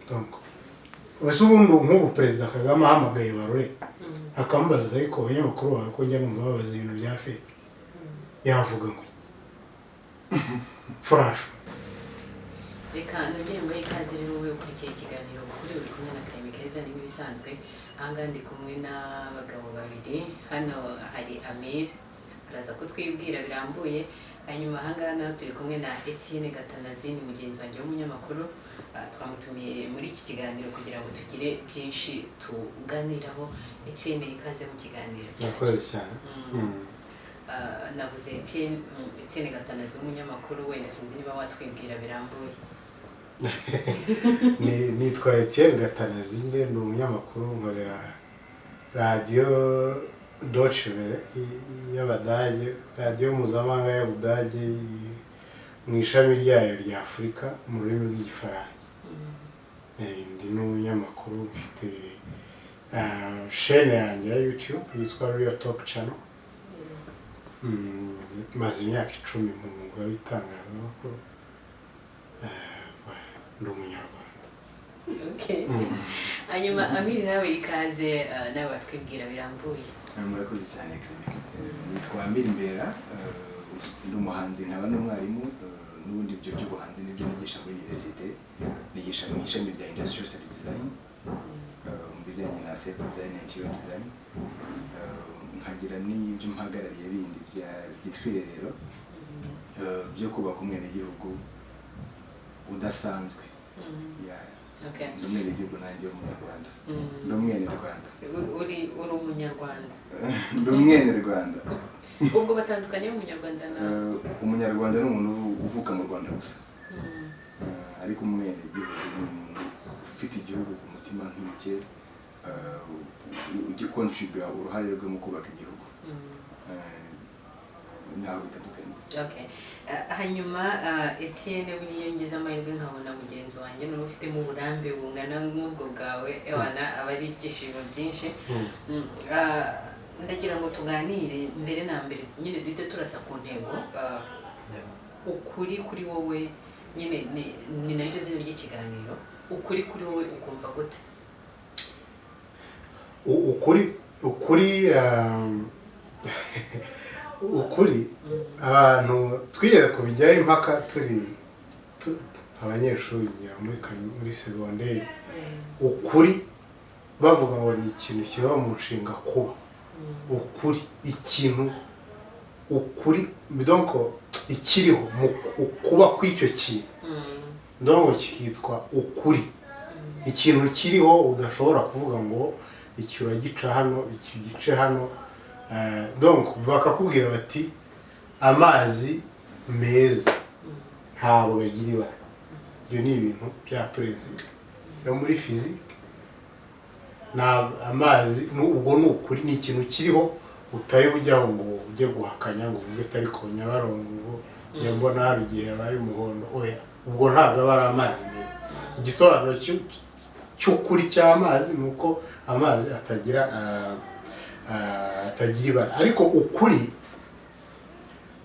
donc wese ubundi nk'ubu perezida Kagame ahamagaye Barore akambaza ariko abanyamakuru bawe ko njya numva babaza ibintu bya fe yavuga ngo furash reka nongere ngo ikaze rero wowe ukurikiye ikiganiro kuri uri kumwe na Karemi Keza ni bisanzwe ahangaha ndi kumwe n'abagabo babiri hano hari Amir araza kutwibwira birambuye hanyuma ahangaha naho turi kumwe na Etienne Gatanazi ni mugenzi wanjye w'umunyamakuru twamutumiye muri iki kiganiro kugira ngo tugire byinshi tuganiraho. Etienne ikaze mu kiganiro cyane. Navuze Etienne Gatanazi w'umunyamakuru wenda sinzi niba watwibwira birambuye. Nitwa Etienne Gatanazi ni umunyamakuru nkorera radio Deutsche Welle y'Abadage, radio mpuzamahanga y'Abadage mu ishami ryayo rya Afurika mu rurimi rw'Igifaransa. Ndi n'umunyamakuru mfite chaîne yanjye ya YouTube yitwa Real Talk Channel. Maze imyaka 10 mu mwuga w'itangazamakuru. Ndi umunyarwanda. Okay. Hanyuma Amir nawe ikaze nawe watwibwira birambuye. Murakoze cyane Karemi. Nitwa Amir Mbera, ndi umuhanzi nkaba n'umwarimu n'ubundi byo by'ubuhanzi n'ibyo nigisha muri université, nigisha mu ishami rya industrial design, mu bijyanye na set design and interior design, nkagira n'ibyo mpagarariye bindi byitwirerero byo kubaka umwenegihugu udasanzwe. Okay. Umwenegihugu nanjye w'umunyarwanda. Ndi umwenerwanda. Uri umunyarwanda. Ndi umwenerwanda. Ubwo batandukanye umunyarwanda na umunyarwanda ni umuntu uvuka mu Rwanda gusa. Ariko umwenegihugu ni umuntu ufite igihugu ku mutima nk'ike ugikontribute uruhare rwe mu kubaka igihugu. Ntaho bitandukanye. Okay. Hanyuma Etienne buriye ngeze amahirwe nkabona mugenzi wanjye n'ubu ufitemo uburambe bungana nk'ubwo bwawe ebana abari ibyishimo byinshi. Ndagira ngo tuganire mbere na mbere nyine duhite turasa ku ntego. Ukuri kuri wowe nyine ni naryo zina ry'ikiganiro. Ukuri kuri wowe ukumva gute? Ukuri abantu twigeze kubijyaho impaka turi abanyeshuri muri secondaire. Ukuri bavuga ngo ni ikintu kiba mu nshinga kuba. Ukuri ikintu ukuri donc ikiriho kuba kw'icyo kintu donc kikitwa ukuri. Ikintu kiriho udashobora kuvuga ngo iki uragica hano iki gice hano. Donc bakakubwira bati amazi meza ntabwo agira ibara. Ibyo ni ibintu bya principe yo muri physique. Amazi ubwo ni ukuri, ni ikintu kiriho utari bujyaho ngo ujye guhakanya ngo uvuge atari ko Nyabarongo ngo njye mbona hari igihe yabaye umuhondo. Oya, ubwo ntabwo aba ari amazi meza. Igisobanuro cy'ukuri cy'amazi ni uko amazi atagira ibara. Ariko ukuri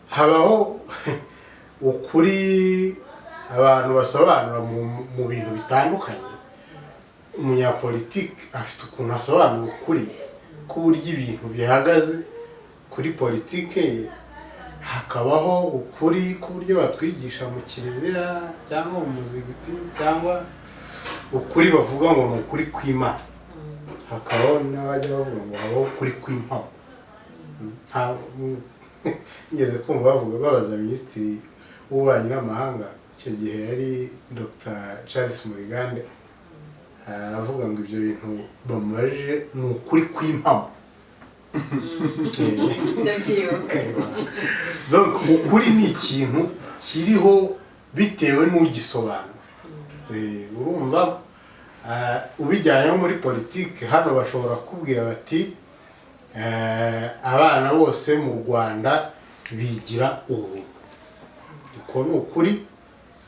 habaho ukuri abantu basobanura mu bintu bitandukanye. Umunyapolitiki afite ukuntu asobanura ukuri k'uburyo ibintu bihagaze kuri politike ye. Hakabaho ukuri k'uburyo batwigisha mu kiliziya cyangwa mu muzigiti cyangwa ukuri bavuga ngo ni ukuri kw'Imana. Hakabaho n'abajya bavuga ngo habaho ukuri kw'impamo. Ngeze kumva babaza minisitiri w'ububanyi n'amahanga icyo gihe yari Dr. Charles Murigande, aravuga ngo ibyo bintu bamubajije ni ukuri kw'impamo. Donc ukuri ni ikintu kiriho bitewe n'ugisobanura. Urumva ubijyanye muri politiki hano bashobora kubwira bati abana bose mu Rwanda bigira ubuntu. Uko ni ukuri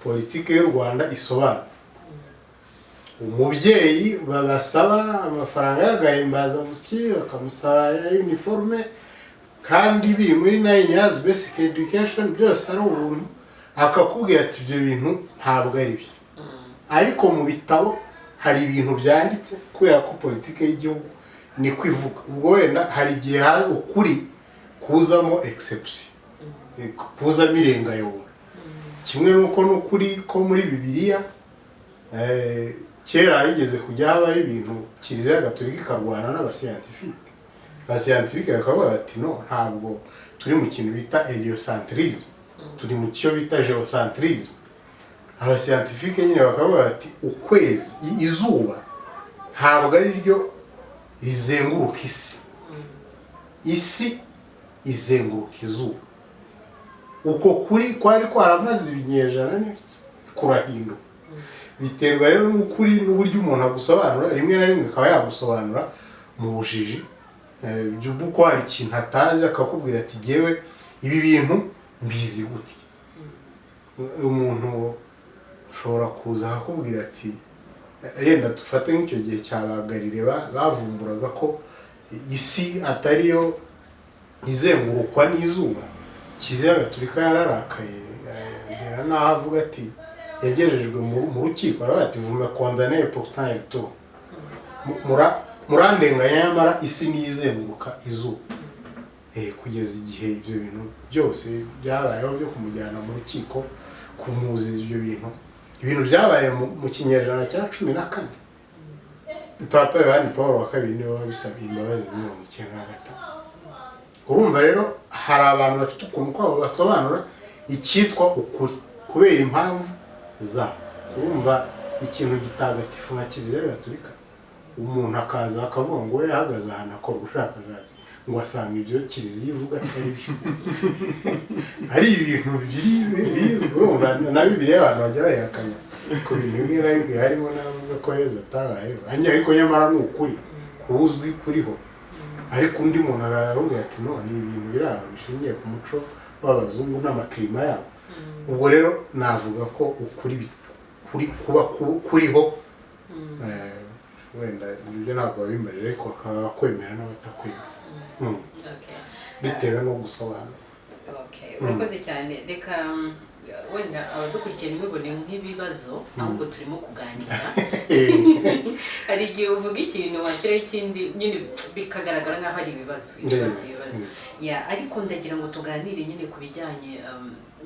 politiki y'u Rwanda isobanura. Umubyeyi babasaba amafaranga y'agahimbazamusyi bakamusaba uniforme kandi biri muri 9 years basic education byose ari ubuntu. Akakubwira ati ibyo bintu ntabwo ari byo. Ariko mu bitabo hari ibintu byanditse kubera ko politiki y'igihugu niko ivuga. Ubwo wenda hari igihe hari ukuri kuzamo exception, kuzamo irengayobora. Kimwe nuko n'ukuri ko muri Bibiliya kera yigeze kujya habaho ibintu Kiliziya Gatolika ikarwana n'abasiyantifike. Abasiyantifike bakavuga bati no, ntabwo turi mu kintu bita heliocentrisme, turi mu cyo bita geocentrisme. Abasiyantifike nyine bakavuga bati ukwezi, izuba ntabwo ari ryo rizenguruka isi, isi izenguruka izuba. Uko kuri kwari kwaramaze ibinyejana n'ibiki kurahinduka. Biterwa rero n'ukuri n'uburyo umuntu agusobanura, rimwe na rimwe akaba yagusobanura mu bujiji, by'uko hari ikintu atazi akakubwira ati jyewe ibi bintu mbizi gute. Umuntu ushobora kuza akakubwira ati yenda dufate nk'icyo gihe cya Galilei bavumburaga ko isi atariyo izengurukwa n'izuba. Kiliziya Gatolika yararakaye agera n'aho avuga ati yagejejwe mu rukiko aravuga ati vous me condamnez pourtant et tout, murandenganya nyamara isi niyo izenguruka izuba. Kugeza igihe ibyo bintu byose byabayeho byo kumujyana mu rukiko kumuziza ibyo ibintu byabaye mu kinyejana cya 14. Papa Yohani Paul wa kabiri niwe wabisabiye imbabazi muri 1995. Urumva rero hari abantu bafite ukuntu kwabo basobanura icyitwa ukuri kubera impamvu za. Urumva ikintu gitagatifu nka Kiliziya Gatolika, umuntu akaza akavuga ngo we yahagaze ahantu akora ubushakashatsi ngo asanga ibyo Kiliziya ivuga atari byo. Hari ibintu biri urumva na Bibiliya abantu bajya bayihakanya ku bintu bimwe na bimwe, harimo n'abavuga ko Yesu atabayeho, ariko nyamara ni ukuri kuzwi kuriho. Ariko undi muntu aravuga ati no, ni ibintu biraho bishingiye ku muco w'abazungu n'amakirima yabo. Ubwo rero navuga ko ukuri kuba kuriho, wenda ibyo ntabwo babimbarira ariko bakaba bakwemera n'abatakwemera, bitewe no gusobanura. Urakoze cyane. Reka wenda abadukurikiye ntibibone nk'ibibazo, ahubwo turimo kuganira. Hari igihe uvuga ikintu washyiraho ikindi nyine bikagaragara nk'aho ari ibibazo. Ariko ndagira ngo tuganire nyine ku bijyanye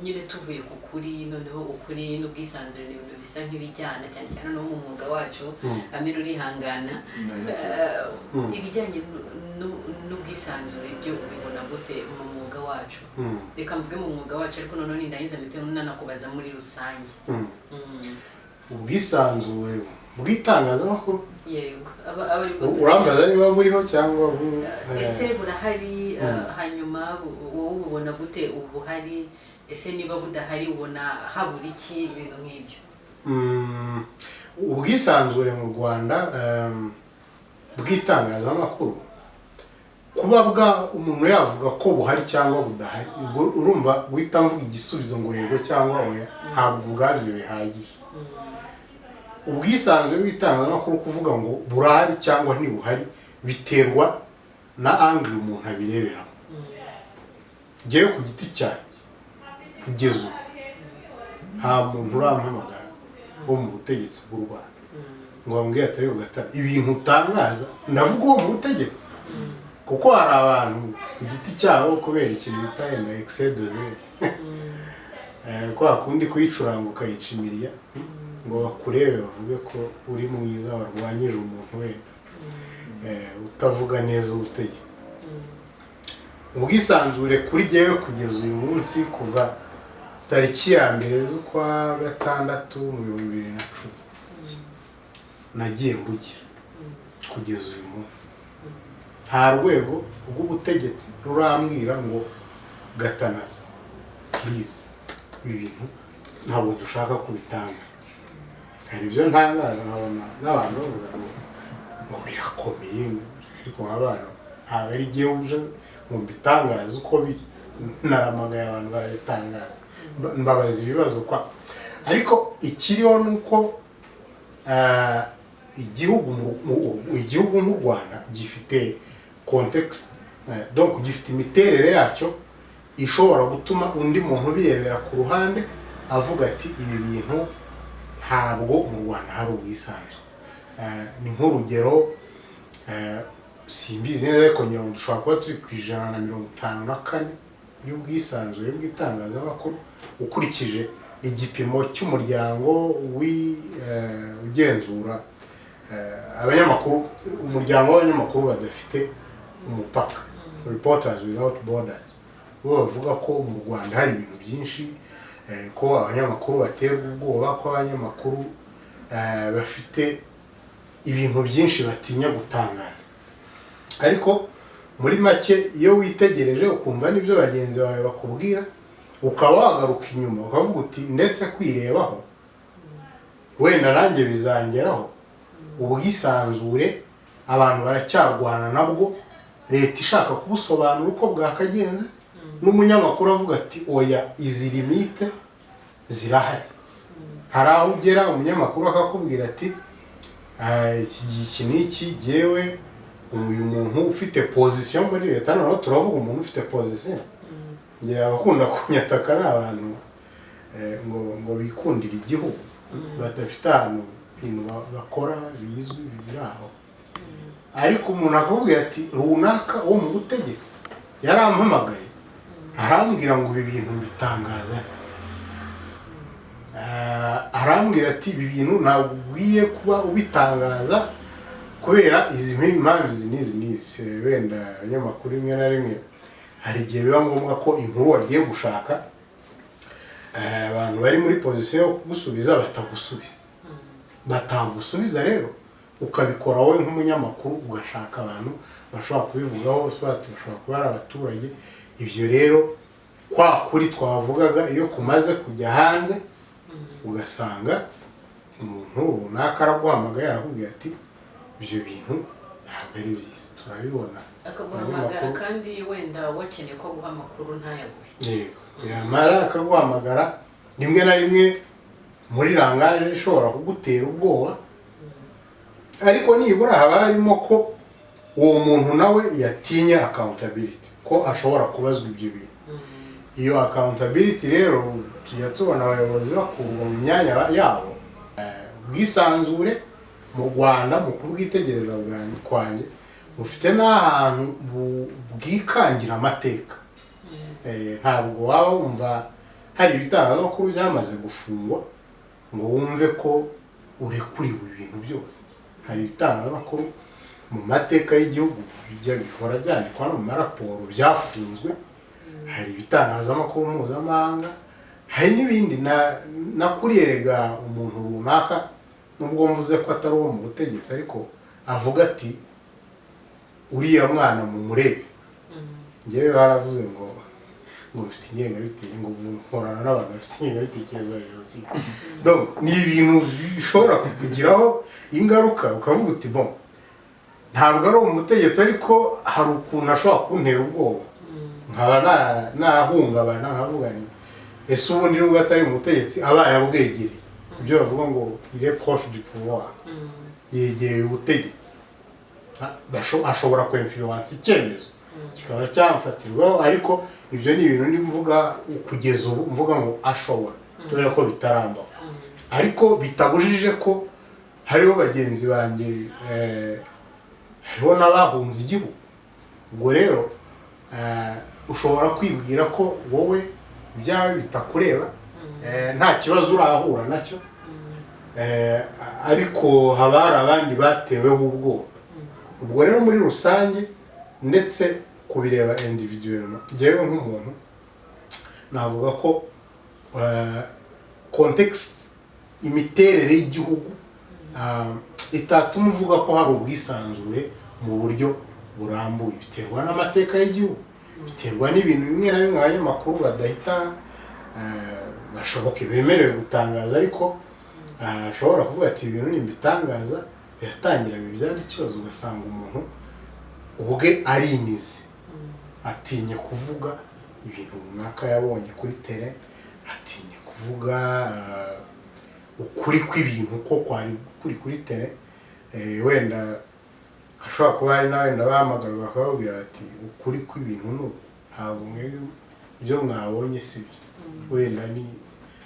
nyine tuvuye ku kuri, noneho ukuri n'ubwisanzure ni ibintu bisa nk'ibijyana cyane cyane no mu mwuga wacu. Amira urihangana, ibijyanye n'ubwisanzure byo ubibona gute mu mwuga wacu? Reka mvuge mu mwuga wacu, ariko noneho nindahiza mpite nanakubaza muri rusange. Ubwisanzure bw'itangazamakuru? Yego, urambaza niba buriho cyangwa ese burahari? Hanyuma wowe ubona gute ubuhari? Ese niba budahari ubona habura iki? Ibintu nk'ibyo. Ubwisanzure mu Rwanda bw'itangazamakuru, kuba umuntu yavuga ko buhari cyangwa budahari, urumva guhita mvuga igisubizo ngo yego cyangwa oya ntabwo ubwabyo bihagije. Ubwisanzure bw'itangazamakuru kuvuga ngo burahari cyangwa ntibuhari biterwa na angle umuntu abireberamo. Ngewe ku giti cyanjye kugeza ubu nta muntu urampamagara wo mu butegetsi bw'u Rwanda ngo bambwire atari ugatara ibintu utangaza ndavuga uwo mu butegetsi, kuko hari abantu ku giti cyabo kubera ikintu bita enda excès de zèle, kwa kundi kuyicuranga ukayicimiriya ngo bakurebe bavuge ko uri mwiza warwanyije umuntu wenda utavuga neza ubutegetsi. Ubwisanzure kuri jyewe kugeza uyu munsi, kuva tariki ya 1 z'ukwa gatandatu mu 2010 nagiye mbugira kugeza uyu munsi. Nta rwego rw'ubutegetsi rurambwira ngo gatanaza please ibi bintu ntabwo dushaka kubitanga. Hari ibyo ntangaza nkabona n'abantu bavuga ngo birakomeye, ariko abana ntabwo ari igihe uje mu bitangaza uko biri, namagaye abantu barabitangaza mbabaza ibibazo kwa. Ariko ikiriho nuko igihugu nk'u Rwanda gifite context, donc gifite imiterere yacyo ishobora gutuma undi muntu birebera ku ruhande avuga ati ibi bintu ntabwo mu Rwanda hari ubwisanzure. ni nk'urugero simbizi neza ariko ngira ngo dushobora kuba turi ku 154 y'ubwisanzure bw'itangazamakuru ukurikije igipimo cy'umuryango ugenzura abanyamakuru, umuryango w'abanyamakuru badafite umupaka, Reporters Without Borders, bo bavuga ko mu Rwanda hari ibintu byinshi, ko abanyamakuru baterwa ubwoba, ko abanyamakuru bafite ibintu byinshi batinya gutangaza. Ariko muri make iyo witegereje ukumva n'ibyo bagenzi bawe bakubwira, ukaba wagaruka inyuma ukavuga uti ndetse kwirebaho wenda nanjye bizangeraho, ubwisanzure abantu baracyarwana nabwo, leta ishaka kubusobanura uko bwakagenze, n'umunyamakuru avuga ati oya izi limite zirahari. Hari aho ugera umunyamakuru akakubwira ati iki n'iki jyewe uyu muntu ufite position muri leta, noneho turavuga umuntu ufite position, ngiye abakunda kunyataka n'abantu ngo bikundira igihugu badafite ahantu ibintu bakora bizwi biri aho. Ariko umuntu akubwira ati runaka wo mu butegetsi yarampamagaye arambwira ngo ibi bintu bitangaza, arambwira ati ibi bintu ntabwo ugwiye kuba ubitangaza kubera izi mpamvu n'izi. Wenda abanyamakuru rimwe na rimwe hari igihe biba ngombwa ko inkuru wagiye gushaka abantu bari muri position yo kugusubiza batagusubiza rero ukabikora wowe nk'umunyamakuru, ugashaka abantu bashobora kubivugaho, bashobora kuba ari abaturage. Ibyo rero kwa kuri twavugaga iyo kumaze kujya hanze, ugasanga umuntu runaka araguhamagaye arakubwira ati ibyo bintu ntabwo ari byiza, turabibona. Akaguhamagara kandi wenda wakeneye ko guha amakuru ntayaguhe. Yego, yamara akaguhamagara rimwe na rimwe muri rangaje ishobora kugutera ubwoba, ariko nibura haba harimo ko uwo muntu nawe yatinya accountability, ko ashobora kubazwa ibyo bintu. Iyo accountability rero tujya tubona abayobozi bakurwa mu myanya yabo. Ubwisanzure mu Rwanda mu kubwitegereza kwanjye bufite n'ahantu bwikangira amateka. Ntabwo waba wumva hari ibitangazamakuru byamaze gufungwa ngo wumve ko urekuriwe ibintu byose. Hari ibitangazamakuru mu mateka y'igihugu bihora byandikwa no mu maraporo byafunzwe, hari ibitangazamakuru mpuzamahanga, hari n'ibindi nakuriyerega umuntu runaka, nubwo mvuze ko atari uwo mu butegetsi ariko avuga ati uriya mwana mu murebe. Ngewe baravuze ngo mfite ingengabitekerezo, ngo nkorana n'abantu bafite ingengabitekerezo ya jenoside. Donc ni ibintu bishobora kukugiraho ingaruka, ukavuga uti bon ntabwo ari umutegetsi ariko hari ukuntu ashobora kuntera ubwoba, nkaba nahungabana nkavuga ni ese ubundi nubwo atari umutegetsi abaye abwegereye. Ibyo bavuga ngo il est proche du pouvoir, yegereye ubutegetsi, ashobora kwinfluence icyemezo kikaba cyamfatirwaho. Ariko ibyo ni ibintu ndi mvuga kugeza ubu, mvuga ngo ashobora, kubera ko bitarambaho. Ariko bitabujije ko hariho bagenzi banjye, hariho n'abahunze igihugu. Ubwo rero ushobora kwibwira ko wowe byawe bitakureba, nta kibazo urahura nacyo, ariko haba hari abandi bateweho ubwoba. Ubwo rero muri rusange ndetse kubireba individuellement, njyewe nk'umuntu navuga ko context, imiterere y'igihugu itatuma uvuga ko hari ubwisanzure mu buryo burambuye. Biterwa n'amateka y'igihugu, biterwa n'ibintu bimwe na bimwe abanyamakuru badahita bashoboke bemerewe gutangaza, ariko ashobora kuvuga ati ibintu nimbitangaza biratangira bibyara ikibazo. Ugasanga umuntu ubwe arimize, atinya kuvuga ibintu runaka yabonye kuri tele, atinya kuvuga ukuri kw'ibintu ko kwari kuri tele. Wenda ashobora kuba hari n'abenda bahamagarwa bakababwira bati ukuri kw'ibintu ntabwo mwebwe ibyo mwabonye si byo, wenda ni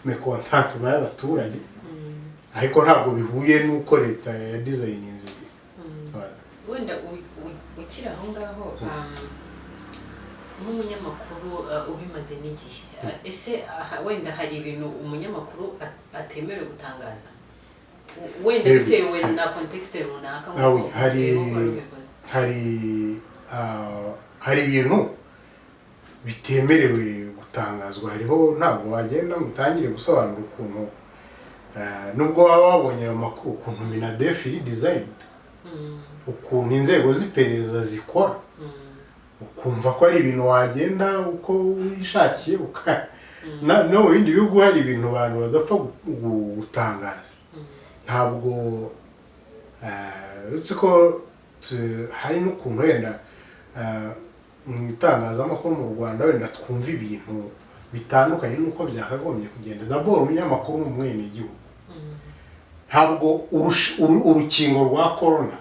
mekontantement y'abaturage. ariko ntabwo bihuye n'uko leta ya designinze. Wenda ukiri aho ngaho nk'umunyamakuru ubimaze n'igihe ese wenda hari ibintu umunyamakuru atemerewe gutangaza wenda bitewe na context runaka nk'uko hari ibintu bitemerewe gutangazwa. Hariho ntabwo wagenda mutangire gusobanura ukuntu nubwo waba wabonye ayo makuru ukuntu Minadef iri design, ukuntu inzego z'iperereza zikora, ukumva ko ari ibintu wagenda uko wishakiye no mu bindi bihugu hari ibintu abantu badapfa gutangaza. Ntabwo uretse ko hari n'ukuntu wenda mu itangazamakuru mu Rwanda wenda twumva ibintu bitandukanye n'uko byakagombye kugenda. D'abord umunyamakuru mu mwene igihugu, ntabwo urukingo rwa corona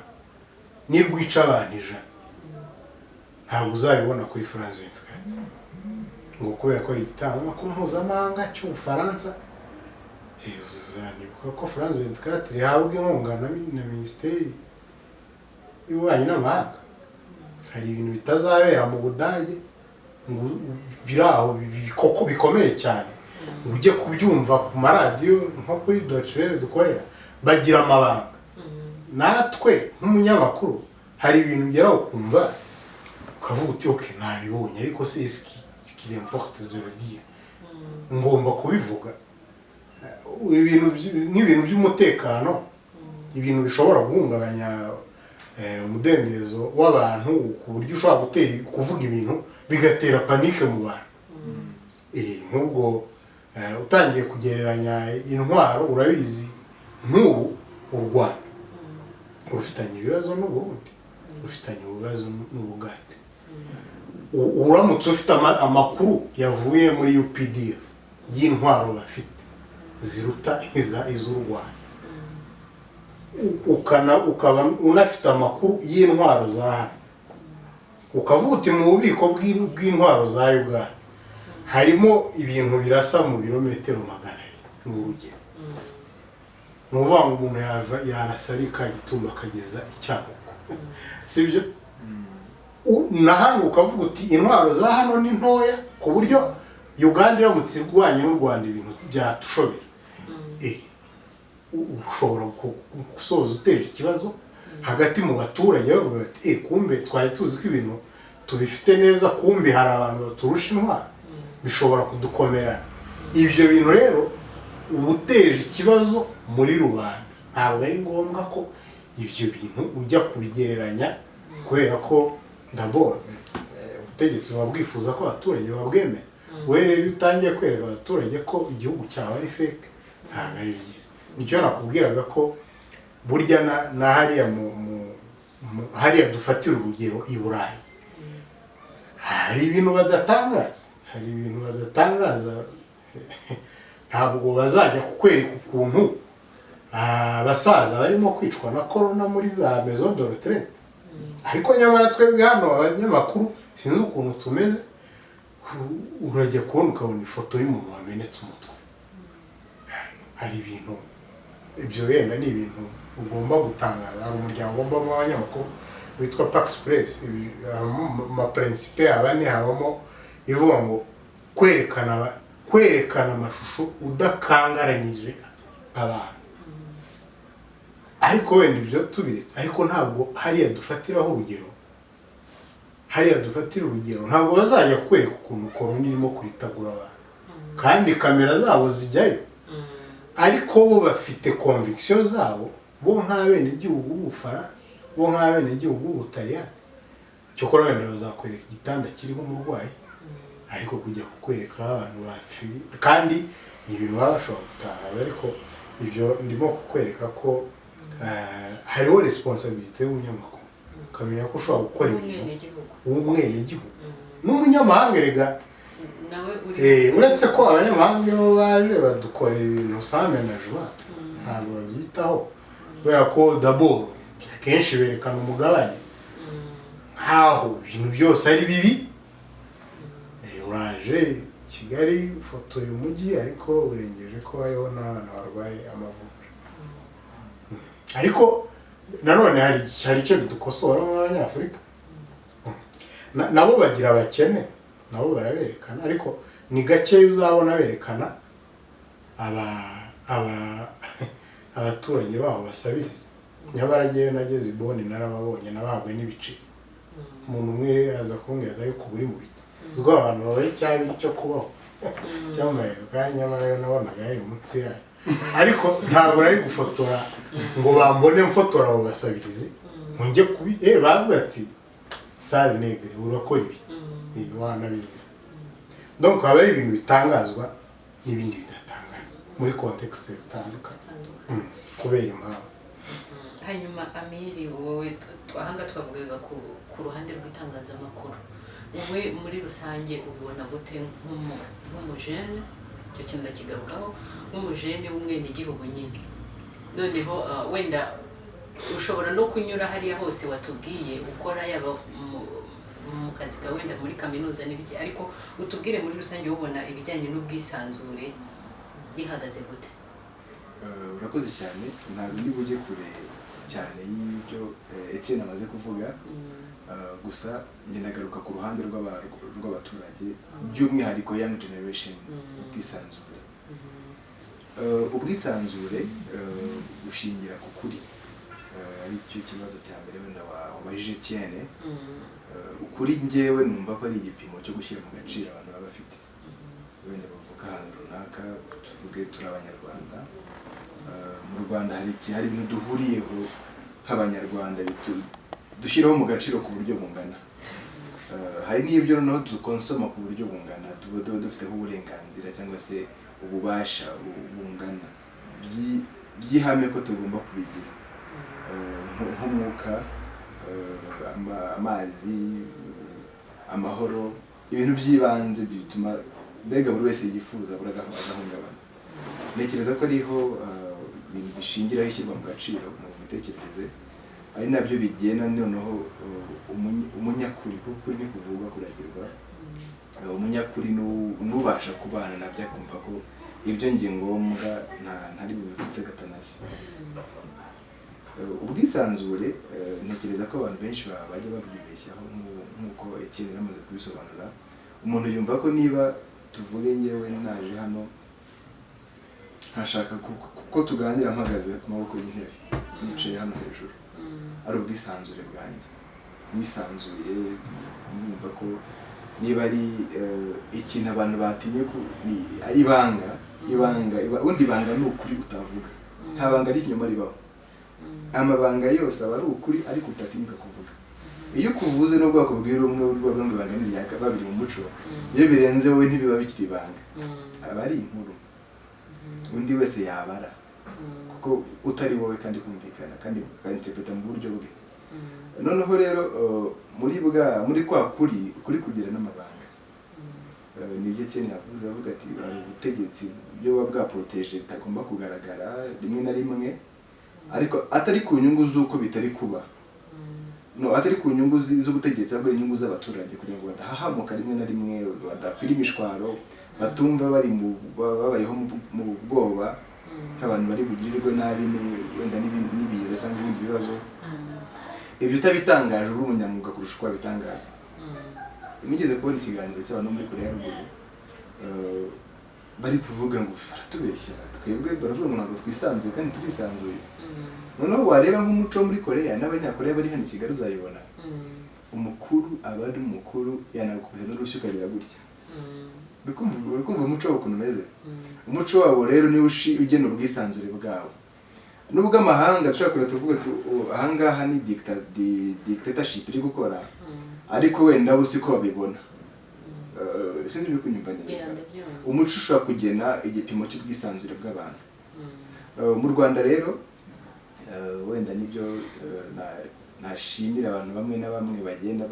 nirwica abantu 100 ntabwo uzabibona kuri France 24 ngo kubera ko igitangazamakuru mpuzamahanga cy'Ubufaransa. Nibuka ko France 24 rihabwa inkunga na Minisiteri y'Ububanyi n'Amahanga. Hari ibintu bitazabera mu Budage biraho koko bikomeye cyane, ujye kubyumva ku maradiyo nko kuri Deutsche Welle dukorera bagira amabanga. Natwe nk'umunyamakuru hari ibintu ugeraho kumva ukavuga uti okay nabibonye, ariko si qu'il importe de le dire, ngomba kubivuga. Nk'ibintu by'umutekano, ibintu bishobora guhungabanya umudendezo w'abantu ku buryo ushobora kuvuga ibintu bigatera panike mu bantu. Nk'ubwo utangiye kugereranya intwaro, urabizi nk'ubu u Rwanda rufitanye ibibazo n'u Burundi, rufitanye ibibazo n'Ubugande. Uramutse ufite amakuru yavuye muri UPDF y'intwaro bafite ziruta iz'u Rwanda, ukaba unafite amakuru y'intwaro za hano, ukavuga uti mu bubiko bw'intwaro za Uganda harimo ibintu birasa mu birometero 200 n'urugero, nuvuga ngo umuntu yarasa ari Kagitumba akageza Icyangugu, sibyo? Na hano ukavuga uti intwaro za hano ni ntoya ku buryo Uganda iramutse irwanye n'u Rwanda ibintu byatushobera. Ushobora gusoza uteje ikibazo hagati mu baturage bavuga bati kumbe twari tuzi ko ibintu tubifite neza, kumbe hari abantu baturusha intwaro, bishobora kudukomera. Ibyo bintu rero ubuteje ikibazo muri rubanda. Ntabwo ari ngombwa ko ibyo bintu ujya kubigereranya, kubera ko d'abord ubutegetsi buba bwifuza ko abaturage babwemera. We rero utangiye kwereka abaturage ko igihugu cyawe ari fake, ntabwo ari byiza. Nicyo nakubwiraga ko burya na hariya dufatira urugero i Burayi, hari ibintu badatangaza, ntabwo bazajya kukwereka ukuntu abasaza barimo kwicwa na corona muri za maison de retraite, ariko nyamara twebwe hano abanyamakuru sinzi ukuntu tumeze, urajya kubona ukabona ifoto y'umuntu wamenetse umutwe. Hari ibintu ibyo wenda ni ibintu ugomba gutangaza. Hari umuryango w'abanyamakuru witwa Pax Press, principe abane habamo ivuga ngo kwerekana amashusho udakangaranyije abantu. Ariko wenda ibyo tubiretse, ariko ntabwo hariya dufatiraho urugero, ntabwo bazajya kwereka ukuntu corona irimo kuritagura abantu kandi kamera zabo zijyayo, ariko bo bafite conviction zabo, bo nk'abenegihugu b'Ubufaransa, bo nk'abenegihugu b'Ubutaliyani. Cyokora wenda bazakwereka igitanda kiriho umurwayi, ariko kujya kukwereka abantu bapfuye kandi ni ibintu baba bashobora gutangaza. Ariko ibyo ndimo kukwereka ko hariho responsibility y'umunyamakuru, ukamenya ko ushobora gukora ibintu w'umwenegihugu n'umunyamahanga. Rega uretse ko abanyamahanga iyo baje badukorera ibintu sans ménagement, ntabwo babyitaho, kubera ko d'abord akenshi berekana umugabane nkaho ibintu byose ari bibi. Uraje Kigali ufotoye umujyi, ariko urengeje ko hariho n'abantu barwaye amavubi. ariko nanone hari icyo bidukosora nk'abanyafurika. Nabo bagira abakene, nabo baraberekana, ariko ni gake uzabona berekana abaturage babo basabiriza. Nyabarageyo nageze Boni narababonye nabagwe n'ibice. Umuntu umwe aza kumbwira ati ariko buri mu biki. Uzwo abantu babaye cyabi cyo kubaho. Cyamaye kandi nyamara rero nabonaga yari umutsi yayo. Ariko ntabwo nari gufotora ngo bambone mfotora abo basabirizi. Nge kubi bavuga ati Sale Negre urakora ibi. Wanabizi. Donc habaye ibintu bitangazwa n'ibindi bidatangazwa muri context zitandukanye. Kubera impamvu. Hanyuma Amiri, wowe twahanga twavugaga ku ruhande rw'itangazamakuru, wowe muri rusange ubibona gute nk'umujene? Icyo kintu ndakigarukaho, nk'umujene w'umwenegihugu nyine. Noneho wenda ushobora no kunyura hariya hose watubwiye ukora, yaba mu kazi kawe wenda muri kaminuza n'ibiki, ariko utubwire muri rusange ubona ibijyanye n'ubwisanzure bihagaze gute? Urakoze cyane, ntabwo ndi bujye kure cyane y'ibyo Etienne amaze kuvuga, gusa njye ndagaruka ku ruhande rw'abaturage, by'umwihariko young generation. Ubwisanzure bushingira ku kuri, ari cyo kibazo cya mbere wenda wabajije Etienne. Ukuri njyewe numva ko ari igipimo cyo gushyira mu gaciro abantu baba bafite, wenda bavuga ahantu runaka, tuvuge turi Abanyarwanda. Mu Rwanda hari ibintu duhuriyeho nk'Abanyarwanda dushyiraho mu gaciro ku buryo bungana. Hari n'ibyo noneho dukonsoma ku buryo bungana, tuba dufiteho uburenganzira cyangwa se ububasha bungana, byihame ko tugomba kubigira, nk'umwuka, amazi, amahoro, ibintu by'ibanze bituma mbega buri wese yifuza agahungabana. Ntekereza ko ariho ibintu bishingiraho ishyirwa mu gaciro mu mitekerereze, ari nabyo bigena noneho umunyakuri, kuko kuri ni kuvugwa kuragirwa. Umunyakuri n'ubasha kubana nabyo akumva ko ibyo ngiye ngombwa ntari bubivutse gatanasi. Ubwisanzure ntekereza ko abantu benshi bajya babwibeshyaho, nk'uko Etienne yamaze kubisobanura. Umuntu yumva ko niba tuvuge ngewe naje hano nkashaka ko tuganira mpagaze ku maboko y'intebe nicaye hano hejuru, ari ubwisanzure bwanjye, nisanzuye, numva ko niba ari ikintu abantu batinye ibanga, ubundi ibanga ni ukuri utavuga, nta banga ry'inyuma ribaho. Amabanga yose aba ari ukuri ariko utatinyuka kuvuga. Iyo kuvuze n'ubwoko bw'irumwe urw'abandi banga n'irya babiri mu muco, iyo birenze wowe ntibiba bikiri ibanga, aba ari inkuru undi wese yabara, kuko utari wowe kandi kumvikana kandi ukaniterpreta mu buryo bwe. Noneho rero muri kwa kuri kugira n'amabanga, nibyo Etienne yavuze, avuga ati hari ubutegetsi byo buba bwaproteje bitagomba kugaragara rimwe na rimwe, ariko atari ku nyungu z'uko bitari kuba, atari ku nyungu z'ubutegetsi, ahubwo inyungu z'abaturage, kugira ngo badahahamuka rimwe na rimwe, badakwira imishwaro, batumva babayeho mu bwoba nk'abantu bari bugirirwe nabi wenda n'ibiza cyangwa ibindi bibazo. Ibyo utabitangaje uri umunyamwuga kurusha uko wabitangaza. Nigeze kubona ikiganiro cy'abantu muri Korea ya Ruguru, bari kuvuga ngo baratubeshya, twebwe baravuga ngo ntabwo twisanzuye kandi turisanzuye. Noneho wareba nk'umuco muri Korea n'Abanyakoreya bari hano i Kigali uzayibona, umukuru aba ari umukuru, yanagukubita n'urushyi ukagira gutya. Urikumva umuco wabo ukuntu umeze? Umuco wabo rero niwo ugena ubwisanzure bwabo. Nubwo amahanga dushobora kureba tuvuga ati ahangaha ni dictatorship iri gukora, ariko wenda bo siko babibona. Sinzi biri kunyumva neza. Umuco ushobora kugena igipimo cy'ubwisanzure bw'abantu. Mu Rwanda rero wenda nibyo nashimira abantu bamwe na bamwe bagenda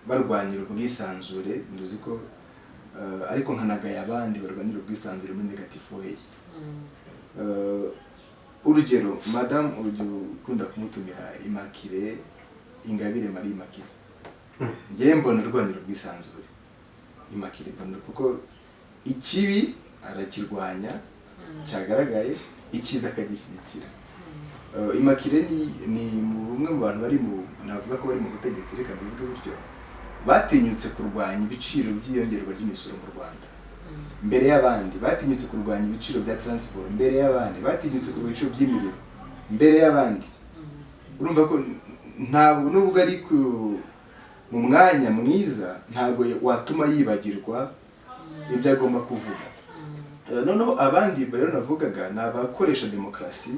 barwanira ubwisanzure, nduzi ko ariko nkanagaya abandi barwanira ubwisanzure muri negative way. Urugero madame ukunda kumutumira Immaculée Ingabire Marie Immaculée, ngiye mbona rwanira ubwisanzure Immaculée, mbona kuko ikibi arakirwanya cyagaragaye, ikiza akagishyigikira. Immaculée ni bumwe mu bantu bari mu navuga ko bari mu butegetsi reka bivuge gutyo batinyutse kurwanya ibiciro by'iyongerwa ry'imisoro mu Rwanda mbere y'abandi, batinyutse kurwanya ibiciro bya transport mbere y'abandi, batinyutse kurwanya ibiciro by'imirimo mbere y'abandi. Urumva ko ntabwo nubwo ari mu mwanya mwiza ntabwo watuma yibagirwa ibyo agomba kuvuga. Noneho abandi rero navugaga ni abakoresha demokarasi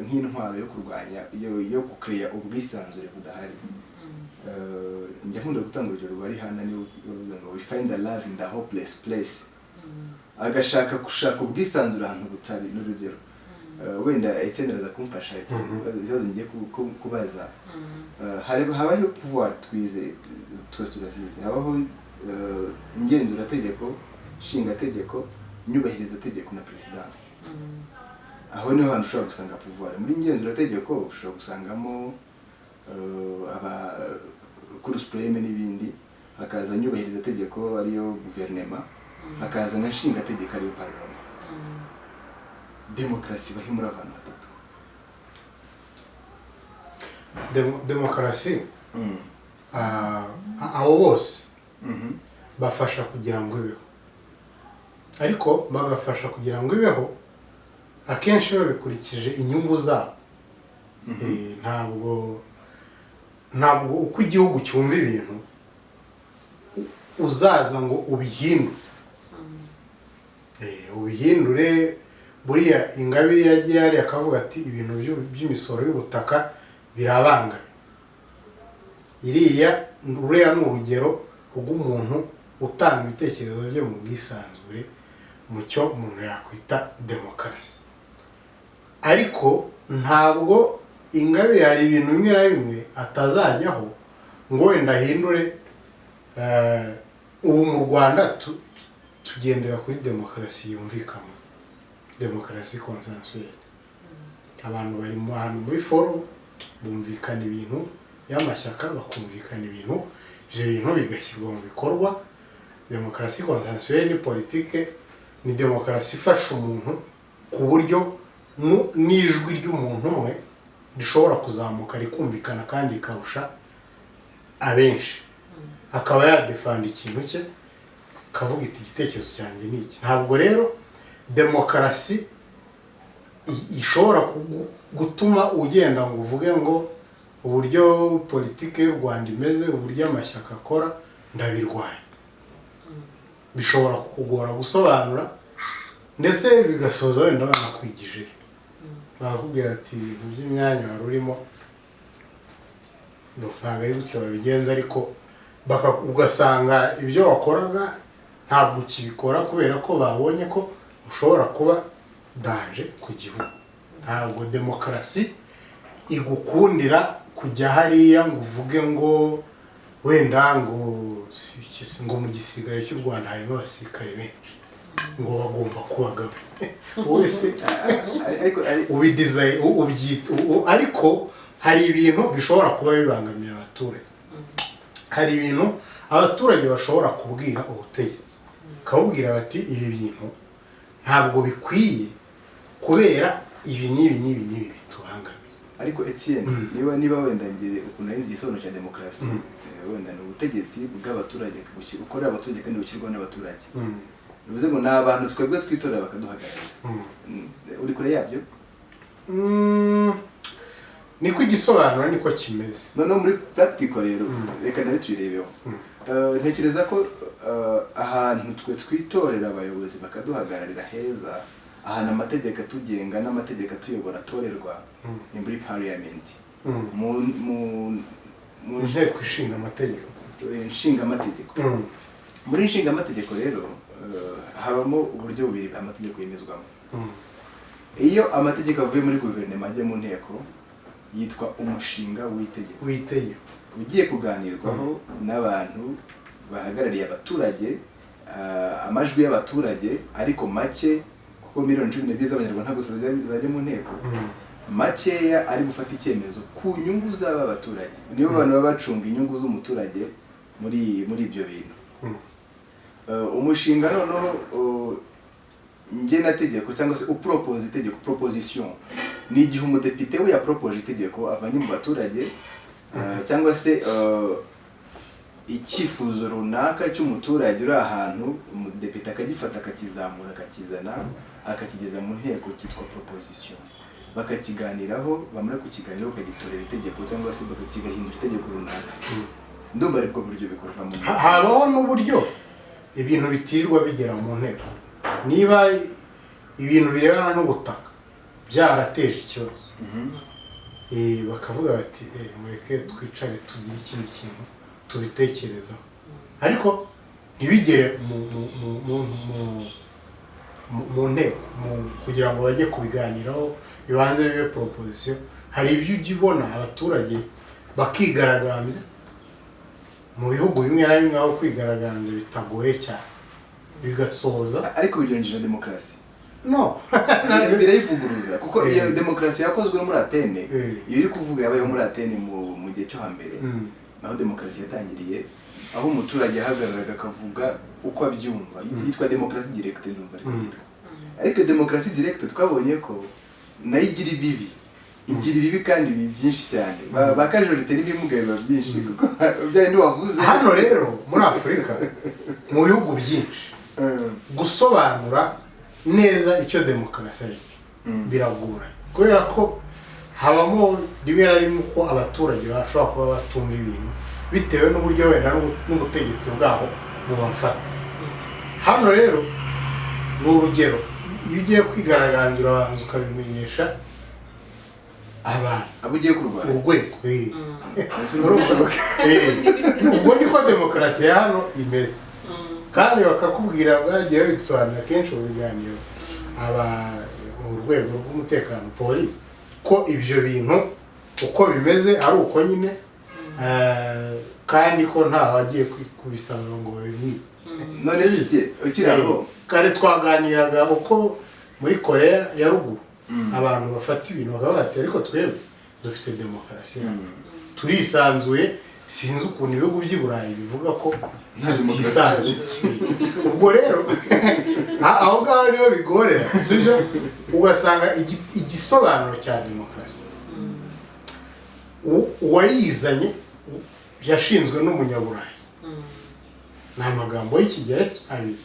nk'intwaro yo kurwanya yo gucreya ubwisanzure budahari. Njya nkunda gutanga urugero rwa Rihanna niwe bavuze ngo we find a love in the hopeless place. Agashaka gushaka ubwisanzure ahantu butari. N'urugero wenda etseneraza kumfasha ikibazo ngiye kubaza. Habaho pouvoir twese turazizi, habaho ingenzurategeko, nshingategeko, nyubahirizategeko na perezidansi. Aho niho hantu ushobora gusanga pouvoir. Muri ngenzurategeko ushobora gusangamo Cour supreme n'ibindi, hakaza nyubahirizategeko ariyo guverinema, hakaza na nshingategeko ariyo parlement. Demokarasi bahe muri abantu batatu. Demokarasi abo bose bafasha kugira ngo ibeho, ariko bagafasha kugira ngo ibeho akenshi babikurikije inyungu zabo. Ntabwo uko igihugu cyumva ibintu uzaza ngo ubihindure. Buriya Ingabire yagiye hari akavuga ati ibintu by'imisoro y'ubutaka birabangana. Uriya ni urugero rw'umuntu utanga ibitekerezo bye mu bwisanzure mu cyo umuntu yakwita demokarasi. Ariko ntabwo Ingabire hari ibintu bimwe na bimwe atazajyaho ngo wenda ahindure. Ubu mu Rwanda tugendera kuri demokarasi yumvikana, demokarasi consensuelle. Abantu bari mu hantu muri forum bumvikana ibintu y'amashyaka, bakumvikana ibintu, ibyo bintu bigashyirwa mu bikorwa. Demokarasi consensuelle ni politike, ni demokarasi ifasha umuntu ku buryo n'ijwi ry'umuntu umwe rishobora kuzamuka rikumvikana kandi rikarusha abenshi, akaba yadefanda ikintu cye, kavuga iti igitekerezo cyanjye ni iki. Ntabwo rero demokarasi ishobora gutuma ugenda ngo uvuge ngo uburyo politike y'u Rwanda imeze, uburyo amashyaka akora ndabirwanya. Bishobora kukugora gusobanura, ndetse bigasoza wenda banakwigije, bakubwira ati ibintu by'imyanya wari urimo ntabwo ari gutyo babigenza, ariko ugasanga ibyo wakoraga ntabwo ukibikora kubera ko babonye ko ushobora kuba danje ku gihugu. Ntabwo demokarasi igukundira kujya hariya ngo uvuge ngo wenda ngo mu gisirikare cy'u Rwanda harimo abasirikare benshi ngo bagomba kubagaba wese ubidesign ubyita. Ariko hari ibintu bishobora kuba bibangamira abaturage. Hari ibintu abaturage bashobora kubwira ubutegetsi, bakabubwira bati ibi bintu ntabwo bikwiye kubera ibi n'ibi bitubangamiye. Ariko Etienne, niba wenda ngiye ukuntu nzi igisobanuro cya demokarasi, wenda ni ubutegetsi bw'abaturage ukorera abaturage kandi bushyirwaho n'abaturage. Bivuze ngo ni abantu twebwe twitorera bakaduhagararira. Uri kure yabyo? Niko igisobanuro niko kimeze. Noneho muri practical rero reka nawe tuyirebeho. Ntekereza ko ahantu twe twitorera abayobozi bakaduhagararira heza, ahantu amategeko atugenga n'amategeko atuyobora atorerwa ni muri parliament, mu nteko ishinga amategeko. Muri nshinga amategeko rero habamo uburyo bubiri amategeko yemezwamo. Iyo amategeko avuye muri guverinoma ajya mu nteko yitwa umushinga w'itegeko, ugiye kuganirwaho n'abantu bahagarariye abaturage, amajwi y'abaturage ariko make, kuko miliyoni 12 z'abanyarwanda ntabwo zajya mu nteko, makeya ari gufata icyemezo ku nyungu z'aba baturage. Niyo abantu baba bacunga inyungu z'umuturage muri ibyo bintu. Umushinga noneho ngenategeko cyangwa se upropose itegeko, proposition ni igihe umudepite we yapropoje itegeko avanye mu baturage cyangwa se icyifuzo runaka cy'umuturage uri ahantu umudepite akagifata akakizamura akakizana akakigeza mu nteko cyitwa proposition bakakiganiraho bamara kukiganiraho bakagitorera itegeko cyangwa se bakakigahindura itegeko runaka ndumva aribwo buryo bikorwamo habaho n'uburyo ibintu bitirirwa bigera mu nteko niba ibintu birebana n'ubutaka byarateje ikibazo bakavuga bati mureke twicare tugire ikindi kintu tubitekerezaho ariko ntibigere mu nteko kugira ngo bajye kubiganiraho bibanze bibe proposition hari ibyo ujya ubona abaturage bakigaragambya mu bihugu bimwe na bimwe aho kwigaragambya bitagoye cyane bigasoza ariko bigenjeje demokarasi no birayivuguruza kuko iyo demokarasi yakozwe muri Atene iyo iri kuvuga yabaye muri Atene mu gihe cyo hambere naho demokarasi yatangiriye aho umuturage ahagararaga akavuga uko abyumva yitwa demokarasi direct ndumva ariko demokarasi direct twabonye ko nayo igira ibibi kandi byinshi cyane bakajorite n'ibimuga biba byinshi kuko bya wavuze hano rero muri Afurika mu bihugu byinshi gusobanura neza icyo demokarasi ari biragora kubera ko habamo rimwe na rimwe ko abaturage bashobora kuba batumva ibintu bitewe n'uburyo wenda n'ubutegetsi bwaho bubafata hano rero ni urugero iyo ugiye kwigaragambira abanza ukabimenyesha abantu abo ugiye kurwanya urwego ubwo niko demokarasi ya hano imeze kandi bakakubwira bagiye babisobanura kenshi mu biganiro mu rwego rw'umutekano polisi ko ibyo bintu uko bimeze ari uko nyine kandi ko nta wagiye kubisaba ngo babimwibe none ukiraho kare twaganiraga uko muri Korea ya ruguru abantu bafata ibintu bakavuga ati ariko twebwe dufite demokarasi turisanzuye sinzi ukuntu ibihugu by'i Burayi bivuga ko tutisanzuye ubwo rero aho ngaho niho bigorera sibyo ugasanga igisobanuro cya demokarasi uwayizanye yashinzwe n'umunyaburayi ni amagambo y'ikigereki abiri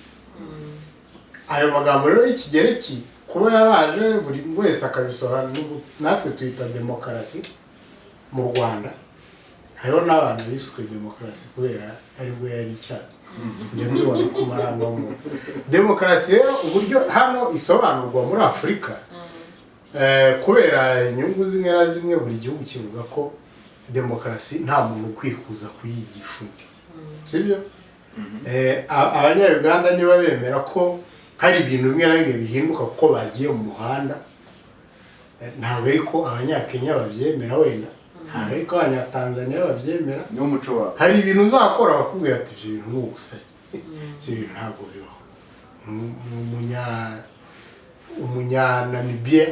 ayo magambo rero y'ikigereki kuba yaraje buri wese akabisobanura natwe tuyita demokarasi mu Rwanda hariho n'abantu biswe demokarasi kubera aribwo yari icyaha njye mbibona ku marangamuntu demokarasi rero uburyo hano isobanurwa muri Afurika kubera inyungu zimwe na zimwe buri gihugu kivuga ko demokarasi nta muntu ukwiye kuza kuyigisha undi sibyo abanya-Uganda niba bemera ko hari ibintu bimwe na bimwe bihinduka kuko bagiye mu muhanda ntabwo ariko abanya-Kenya babyemera wenda ntabwo ariko abanya-Tanzania babyemera niwo muco wabo hari ibintu uzakora bakubwira ati ibyo bintu ni ubusazi ibyo bintu ntabwo bibaho umunya-Namibia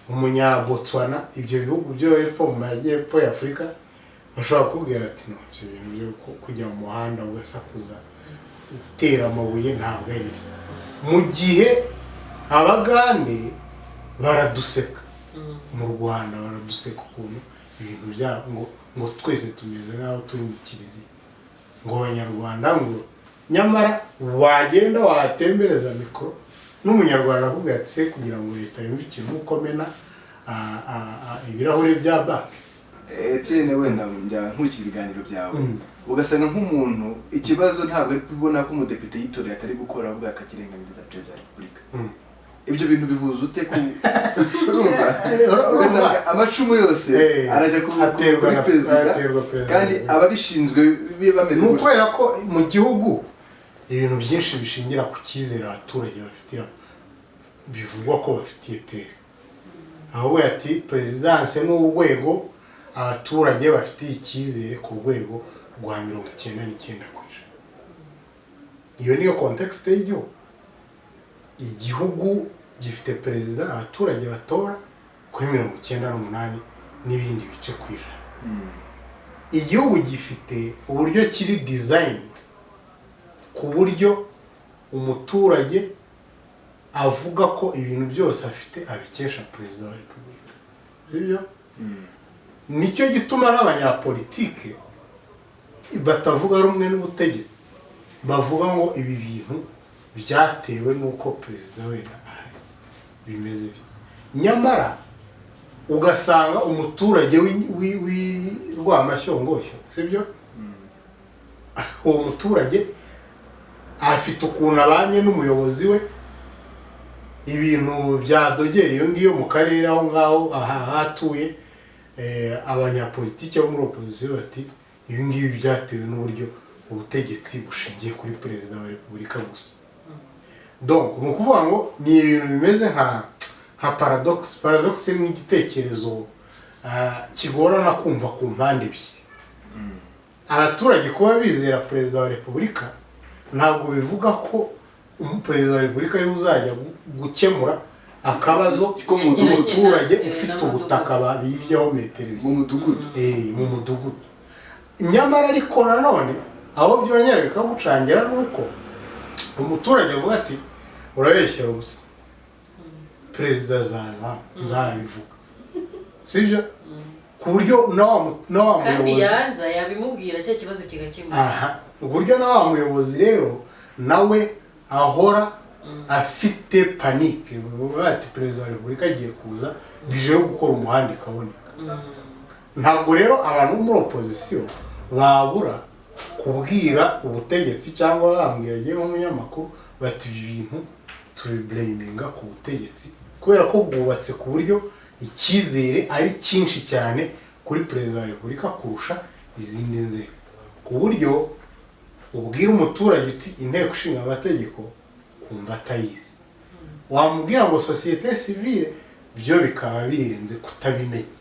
umunya-Botswana ibyo bihugu byo hepfo mu majyepfo ya Afurika bashobora kubwira ati no ibyo bintu byo kujya mu muhanda ugasakuza utera amabuye ntabwo ari byo mu gihe Abagande baraduseka mu Rwanda baraduseka ukuntu ibintu byabo ngo twese tumeze nk'aho turi mu kiliziya ngo abanyarwanda ngo nyamara wagenda watembereza mikoro n'umunyarwanda akubwira ati se kugira ngo leta yumve ikintu ukomena ibirahure bya banki Etienne wenda nkurikira ibiganiro byawe ugasanga nk'umuntu ikibazo ntabwo ari kubona ko umudepite yitoreye atari gukora ahubwo akakirenganyiriza perezida wa repubulika ibyo bintu bihuza ute ku ugasanga amacumu yose arajya kuri perezida kandi ababishinzwe bameze gutya kubera ko mu gihugu ibintu byinshi bishingira ku cyizere abaturage bafitira bivugwa ko bafitiye perezida ahubwo ati perezidanse ni urwego abaturage bafitiye icyizere ku rwego rwa 99%. Iyo niyo context y'igihugu. Igihugu gifite perezida abaturage batora kuri 98 n'ibindi bice kw'ijana. Igihugu gifite uburyo kiri design ku buryo umuturage avuga ko ibintu byose afite abikesha perezida wa repubulika, sibyo? Nicyo gituma n'abanyapolitike batavuga rumwe n'ubutegetsi bavuga ngo ibi bintu byatewe n'uko perezida wenda ahari bimeze byo. Nyamara ugasanga umuturage w'Rwamashyongoshyo, sibyo? Uwo muturage afite ukuntu abanye n'umuyobozi we, ibintu byadogera iyo ngiyo mu karere aho ngaho hatuye, abanyapolitike bo muri opozisiyo bati ibi ngibi byatewe n'uburyo ubutegetsi bushingiye kuri perezida wa repubulika gusa. Donc ni ukuvuga ngo ni ibintu bimeze nka paradoxe ni igitekerezo kigorana kumva ku mpande ebyiri. Abaturage kuba bizera perezida wa repubulika ntabwo bivuga ko perezida wa repubulika ariwe uzajya gukemura akabazo k'umuturage ufite ubutaka bibyeho metero mu mudugudu. Mu mudugudu. Nyamara ariko nanone aho byongera bikagucangira nuko umuturage avuga ati urabeshyira ubusa, perezida azaza nzabivuga, sibyo? Ku buryo na wa muyobozi kandi yaza yabimubwira cya kibazo kigakemuka. Uburyo na wa muyobozi rero nawe ahora afite panike, bati perezida wa repubulika agiye kuza bije yo gukora umuhanda ikaboneka. Ntabwo rero abantu muri opozisiyo babura kubwira ubutegetsi cyangwa bambwira agiye nk'umunyamakuru bati ibi bintu tubiblaminga ku butegetsi kubera ko bwubatse ku buryo icyizere ari cyinshi cyane kuri perezida wa repubulika kurusha izindi nzego, ku buryo ubwira umuturage uti inteko ishinga amategeko kumva atayizi, wamubwira ngo sosiyete sivile byo bikaba birenze kutabimenya,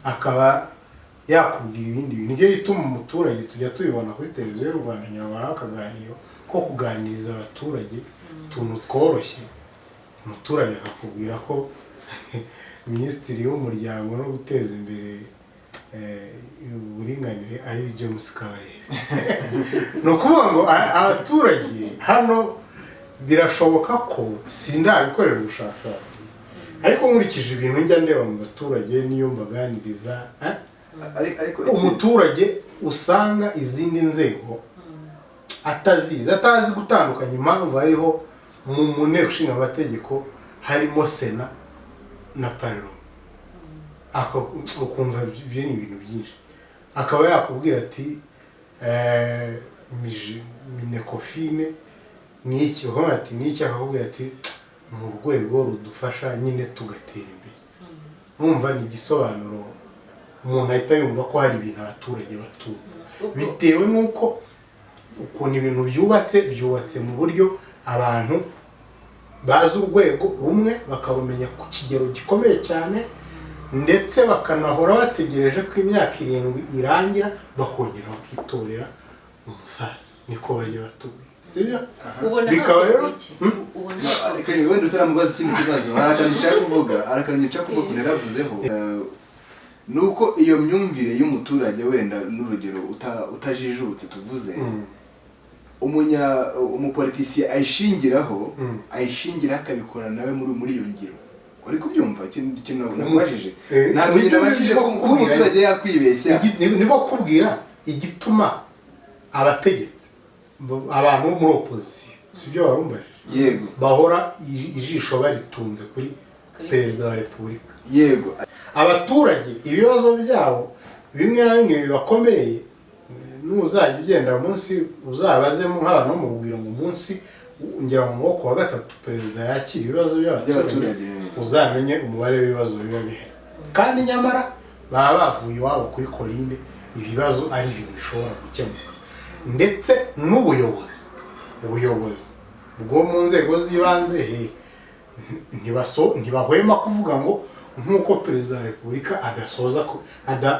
akaba yakubwira ibindi bintu. Nicyo gituma umuturage tujya tubibona kuri televiziyo y'u Rwanda nyarwanda akaganiro ko kuganiriza abaturage utuntu tworoshye, umuturage akakubwira ko minisitiri w'umuryango no guteza imbere uburinganire ari James Kabarebe. Ni ukuvuga ngo abaturage hano birashoboka ko sindabikorera ubushakashatsi, ariko nkurikije ibintu njya ndeba mu baturage niyo mbaganiriza, umuturage usanga izindi nzego atazi gutandukanya impamvu hariho mu nteko ishinga amategeko harimo sena na parlement, ukumva ibyo ni ibintu byinshi, akaba yakubwira ati minekofine ni iki, ukamubwira ati ni iki, akakubwira ati mu rwego rudufasha nyine tugatera imbere. Numva ni igisobanuro umuntu ahita yumva ko hari ibintu abaturage batumva, bitewe n'uko ukuntu ibintu byubatse mu buryo abantu bazi urwego rumwe bakarumenya ku kigero gikomeye cyane, ndetse bakanahora bategereje ko imyaka 7 irangira bakongera bakitorera umusaza. Niko bajya batubwira, sibyo? Bikaba rero ariko wenda utaramubaza ikindi kibazo, harakantu nshaka kuvuga naravuzeho, nuko iyo myumvire y'umuturage wenda n'urugero utajijutse tuvuze, umupolitisiye ayishingira akabikora nawe muri iyo ngiro. Uri kubyumva ikintu nabajije? Ntabwo nyine nabajije ko umuturage yakwibeshya. Nibo kubwira igituma abategetsi abantu bo muri opozisiyo, sibyo warumbaje? Yego. Bahora ijisho baritunze kuri perezida wa repubulika. Yego. Abaturage ibibazo byabo bimwe na bimwe bibakomereye, n'uzajya ugenda munsi uzabazemo nk'abantu mu rugwiro mu munsi ngira ngo ku wa 3 perezida yakira ibibazo by'abaturage, uzamenye umubare w'ibibazo biba bihari. Kandi nyamara baba bavuye iwabo kuri Colline, ibibazo ari ibintu bishobora gukemuka. Ndetse n'ubuyobozi bwo mu nzego z'ibanze ntibahwema kuvuga ngo nk'uko perezida wa repubulika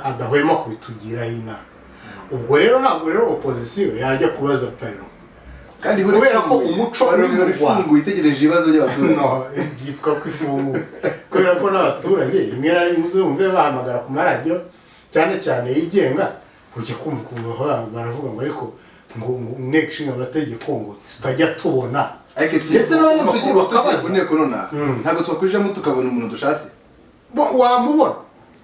adahwema kubitugiraho inama. Ubwo rero ntabwo rero opozisiyo yajya kubaza parlement, kandi kubera ko umuco ifunguye itegereje ibibazo by'abaturage. Byitwa ko ifunguye kubera ko n'abaturage rimwe na rimwe uzumve bahamagara ku maradiyo cyane yigenga, ujya kumva baravuga ngo ariko ngo inteko ishinga amategeko ngo tutajya tubona ndetse n'abanyamakuru bakabaza ku nteko runaka ntabwo twakwijamo tukabona umuntu dushatse wamubona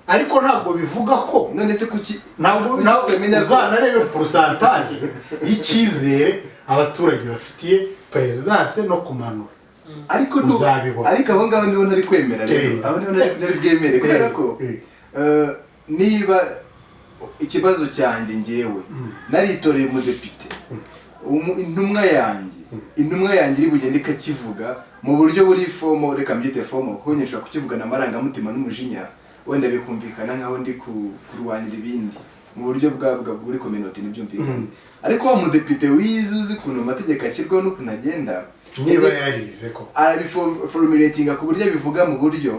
ariko ntabwo bivuga ko none se kuki ntabwo uzanarebe porosantaje y'icyizere abaturage bafitiye perezidanse no kumanura ariko uzabibona ariko aho ngaho niho ntari kwemera rero aho niho ntari bwemere kubera ko niba ikibazo cyanjye ngewe naritoreye umudepite intumwa yanjye iri bugende ikakivuga mu buryo buri fomo reka mbyite fomo kuko nyine nshobora kukivugana amarangamutima n'umujinya wenda bikumvikana nkaho ndi kurwanira ibindi mu buryo buri community n'ibyumvikana ariko wa mudepite wize uzi ukuntu amategeko ashyirwaho n'ukuntu agenda niba yarize ko arabiformulatinga ku buryo bivuga mu buryo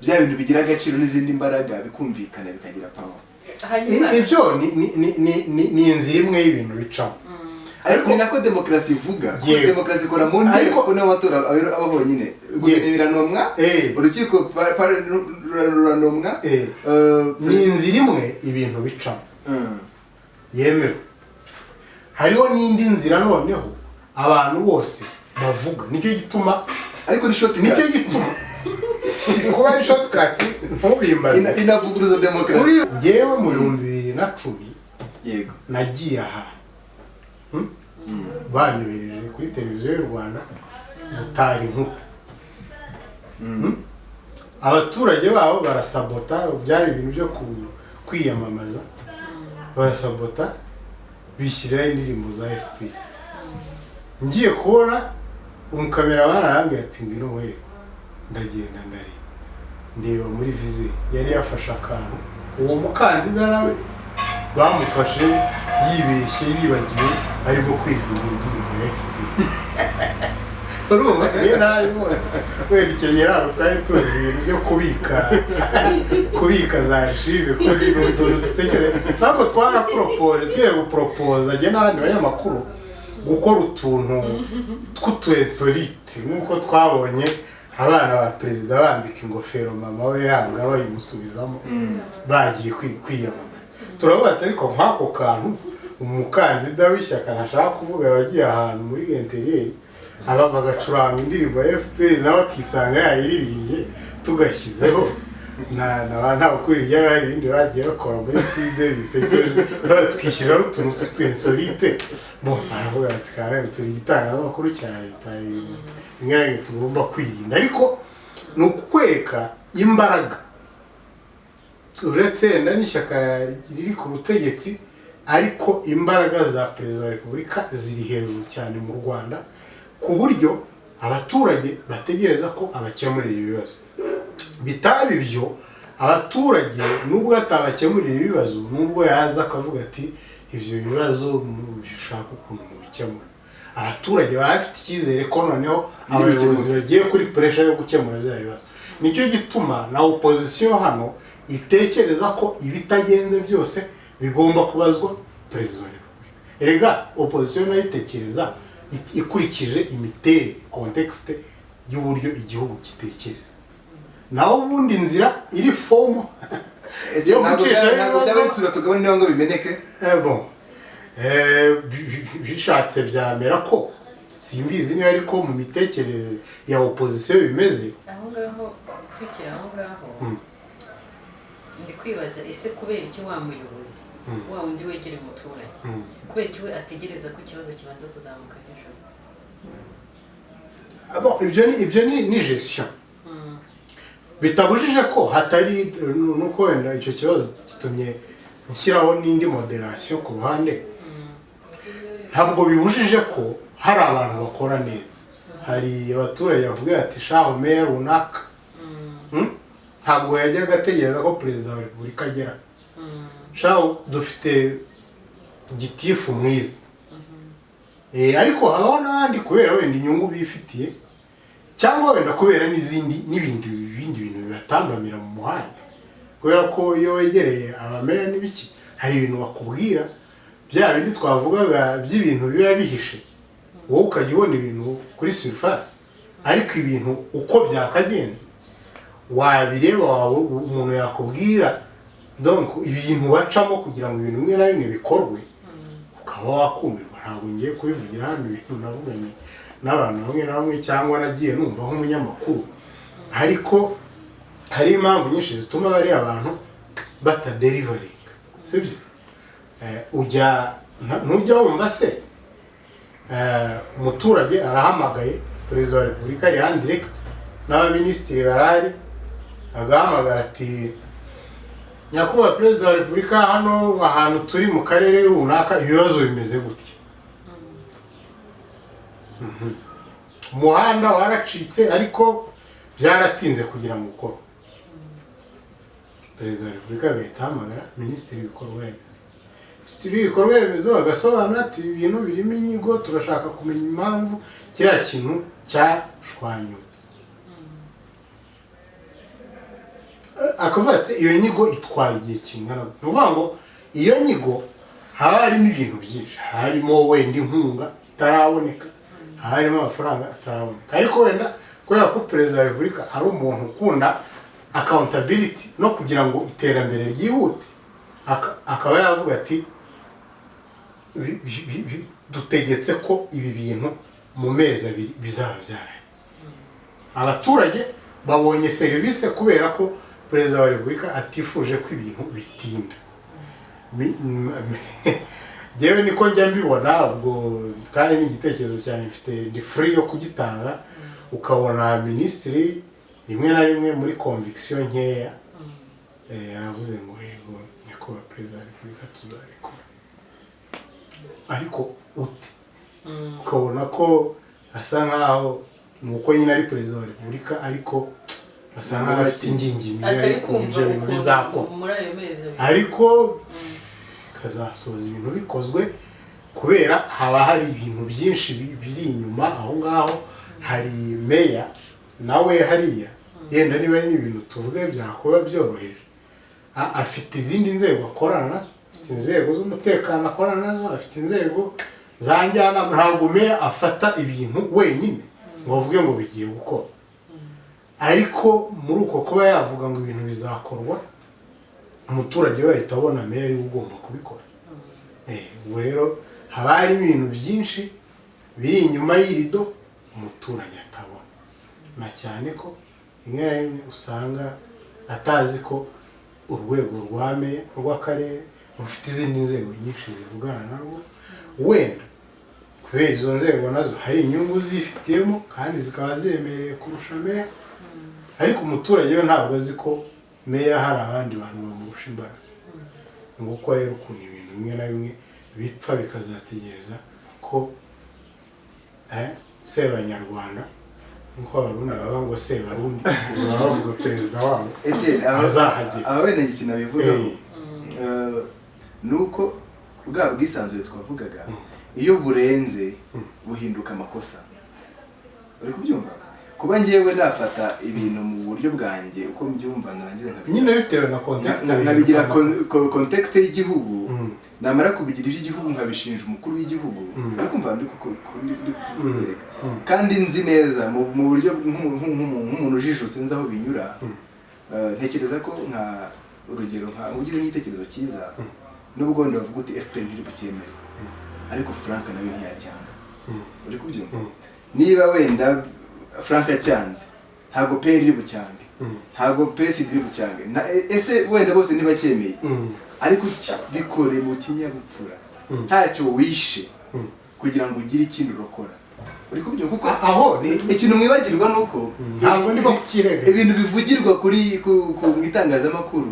bya bintu bigira agaciro n'izindi mbaraga bikumvikana bikagira power ibyo ni inzira imwe y'ibintu bicamo ariko ni nako demokarasi ivuga demokarasi ikora mu nteko ko n'amatora aba bonyine guverinoma urukiko ruranomwa ni inzira imwe ibintu bicamo yemewe hariho n'indi nzira noneho abantu bose bavuga nicyo gituma ariko ni shortcut nicyo gituma kuba ari shortcut ntubimbaze inavuguruza demokarasi ngewe mu 2010 yego nagiye ahantu banyohereje kuri televiziyo y'u Rwanda gutara inkuru abaturage babo barasabota byari ibintu byo kwiyamamaza barasabota bishyiraho indirimbo za FPR ngiye kubona umukamera bararambye ati ngino we ndagenda ndeba muri vizi yari yafashe akantu uwo mukandida nawe bamufashe yibeshye yibagiwe arimo kwiririmba indirimbo ya FPR urumva rero nayo werekenyera twari tuzi ibintu byo kubika za archive kuri utuntu dusekere ntabwo twarapropoje twiye gupropoza ajye n'abandi banyamakuru gukora utuntu tw'utu insolite nk'uko twabonye abana ba perezida bambika ingofero mama we yanga bayimusubizamo bagiye kwiyamamaza turavuga ariko nk'ako kantu umukandida w'ishyaka ntashaka kuvuga yagiye ahantu muri interieri aba bagacuranga indirimbo ya FPR nawe akisanga yayiririmbye tugashyizeho nta ukuri ryari ibindi bagiye bakora muri side bisekeje twishyiraho utuntu tw'insolite bo baravuga ati kandi turi igitangazamakuru cya leta bimwe tugomba kwirinda ariko ni ukukwereka imbaraga uretse wenda n'ishyaka riri ku butegetsi ariko imbaraga za perezida wa repubulika ziri hejuru cyane mu Rwanda ku buryo abaturage bategereza ko abakemurira ibibazo bitaba ibyo abaturage nubwo atabakemurira ibibazo nubwo yaza akavuga ati ivyo bibazo bishaka ukuntu mubikemura abaturage bafite icyizere ko noneho abayobozi bagiye kuri pressure yo gukemura bya bibazo nicyo gituma na opposition hano itekereza ko ibitagenze byose bigomba kubazwa perezida wa repubulika erega opposition nayo itekereza ikurikije imiterere context y'uburyo igihugu kitekereza naho ubundi nzira iri fomo yo gucisha ntabwo tukabona ngo bimeneke bon bishatse byamera ko simbizi niba ariko mu mitekerereze ya opposition bimeze aho ngaho tukira aho ngaho ndi kwibaza ese kubera iki wa muyobozi wa undi wegera umuturage kubera iki we ategereza ko ikibazo kibanza kuzamuka hejuru ibyo ni gestion bitabujije ko hatari nuko wenda icyo kibazo gitumye nshyiraho n'indi moderation ku ruhande ntabwo bibujije ko hari abantu bakora neza hari abaturage bavuga ati shaho meya runaka ntabwo yajyaga ategereza ko perezida wa repubulika agera shaho dufite gitifu mwiza ariko habaho n'abandi kubera wenda inyungu bifitiye cyangwa wenda kubera n'ibindi bintu bibatambamira mu muhanda kubera ko iyo wegereye abameya n'ibiki hari ibintu bakubwira bya bindi twavugaga by'ibintu biba bihishe wowe ukajya ubona ibintu kuri surface ariko ibintu uko byakagenze wabireba wawe umuntu yakubwira donc ibintu bacamo kugira ngo ibintu bimwe na bimwe bikorwe ukaba wakumirwa ntabwo ngiye kubivugira hano ibintu navuganye n'abantu bamwe na bamwe cyangwa nagiye numva nk'umunyamakuru, ariko hari impamvu nyinshi zituma bari abantu bataderivaringa, sibyo? Ntujya wumva se umuturage arahamagaye perezida wa repubulika ari handi direct n'abaminisitiri barari, agahamagara ati nyakubahwa perezida wa repubulika, hano ahantu turi mu karere runaka ibibazo bimeze gutya, umuhanda waracitse ariko byaratinze kugira ngo ukore. Perezida wa repubulika agahita ahamagara minisitiri w'ibikorwa remezo, minisitiri w'ibikorwa remezo agasobanura ati ibintu birimo inyigo, turashaka kumenya impamvu kiriya kintu cyashwanyutse. Akavuga ati iyo nyigo itwaye igihe kingana, ni ukuvuga ngo iyo nyigo haba harimo ibintu byinshi, harimo wenda inkunga itaraboneka, harimo amafaranga ataraboneka, ariko wenda kubera ko perezida wa repubulika ari umuntu ukunda accountability no kugira ngo iterambere ryihute, akaba yavuga ati dutegetse ko ibi bintu mu mezi abiri bizaba byaraye. Abaturage babonye serivisi kubera ko perezida wa repubulika atifuje ko ibintu bitinda. Jewe niko njya mbibona, ubwo kandi n'igitekerezo cyane mfite ndi free yo kugitanga, ukabona minisitiri rimwe na rimwe muri conviction nkeya yaravuze ngo yego nyakubahwa perezida wa repubulika tuzabikora, ariko ute ukabona ko asa nkaho nuko nyine ari perezida wa repubulika ariko asa nkaho afite ingingimira ariko ibyo bintu bizakora muri ayo mezi, ariko kazasoza ibintu bikozwe kubera haba hari ibintu byinshi biri inyuma aho ngaho. Hari meya nawe hariya yenda niba ari ibintu tuvuge byakuba byoroheje, afite izindi nzego akorana, afite inzego z'umutekano akorana nazo, afite inzego za njyanama. Ntabwo meya afata ibintu wenyine ngo avuge ngo bigiye gukora, ariko muri uko kuba yavuga ngo ibintu bizakorwa, umuturage we ahita abona meya ari ugomba kubikora. Ubwo rero haba hari ibintu byinshi biri inyuma y'irido umuturage atabona, na cyane ko rimwe na rimwe usanga atazi ko urwego rwa meya rw'akarere rufite izindi nzego nyinshi zivugana narwo, wenda kubera izo nzego nazo hari inyungu zifitiyemo kandi zikaba zemereye kurusha meya, ariko umuturage we ntabwo azi ko meya hari abandi bantu bamurusha imbaraga. Nguko rero ukuntu ibintu bimwe na bimwe bipfa bikazategereza ko Sebanyarwanda nkuko abarundi baba ngo Sebarundi baba bavuga perezida wabo azahagera. Aba wenda ikintu bivugaho nuko bwa bwisanzure twavugaga iyo burenze buhinduka amakosa. Uri kubyumva? Kuba ngewe nafata ibintu mu buryo bwanjye uko mbyumva narangiza nyine bitewe na context, nabigira context y'igihugu, namara kubigira iby'igihugu nkabishinja umukuru w'igihugu, ariko mva ndi kubereka kandi nzi neza mu buryo nk'umuntu ujijutse nzi aho binyura. Ntekereza ko nka urugero nka ugize igitekerezo cyiza nubwo wenda bavuga uti FPR ntiri bucyemere, ariko Frank nawe ntiyacyanga. Uri kubyumva? Niba wenda Frank cyanze ntago PL iri bucyange, ntago PSD iri bucyange, ese wenda bose ntibacyemeye, ariko bikore mu kinyabupfura, ntacyo wishe kugira ngo ugire ikintu urokora. Uri kubyumva? Kuko aho ikintu mwibagirwa nuko ntabwo ndimo kukirega ibintu bivugirwa kuri mu itangazamakuru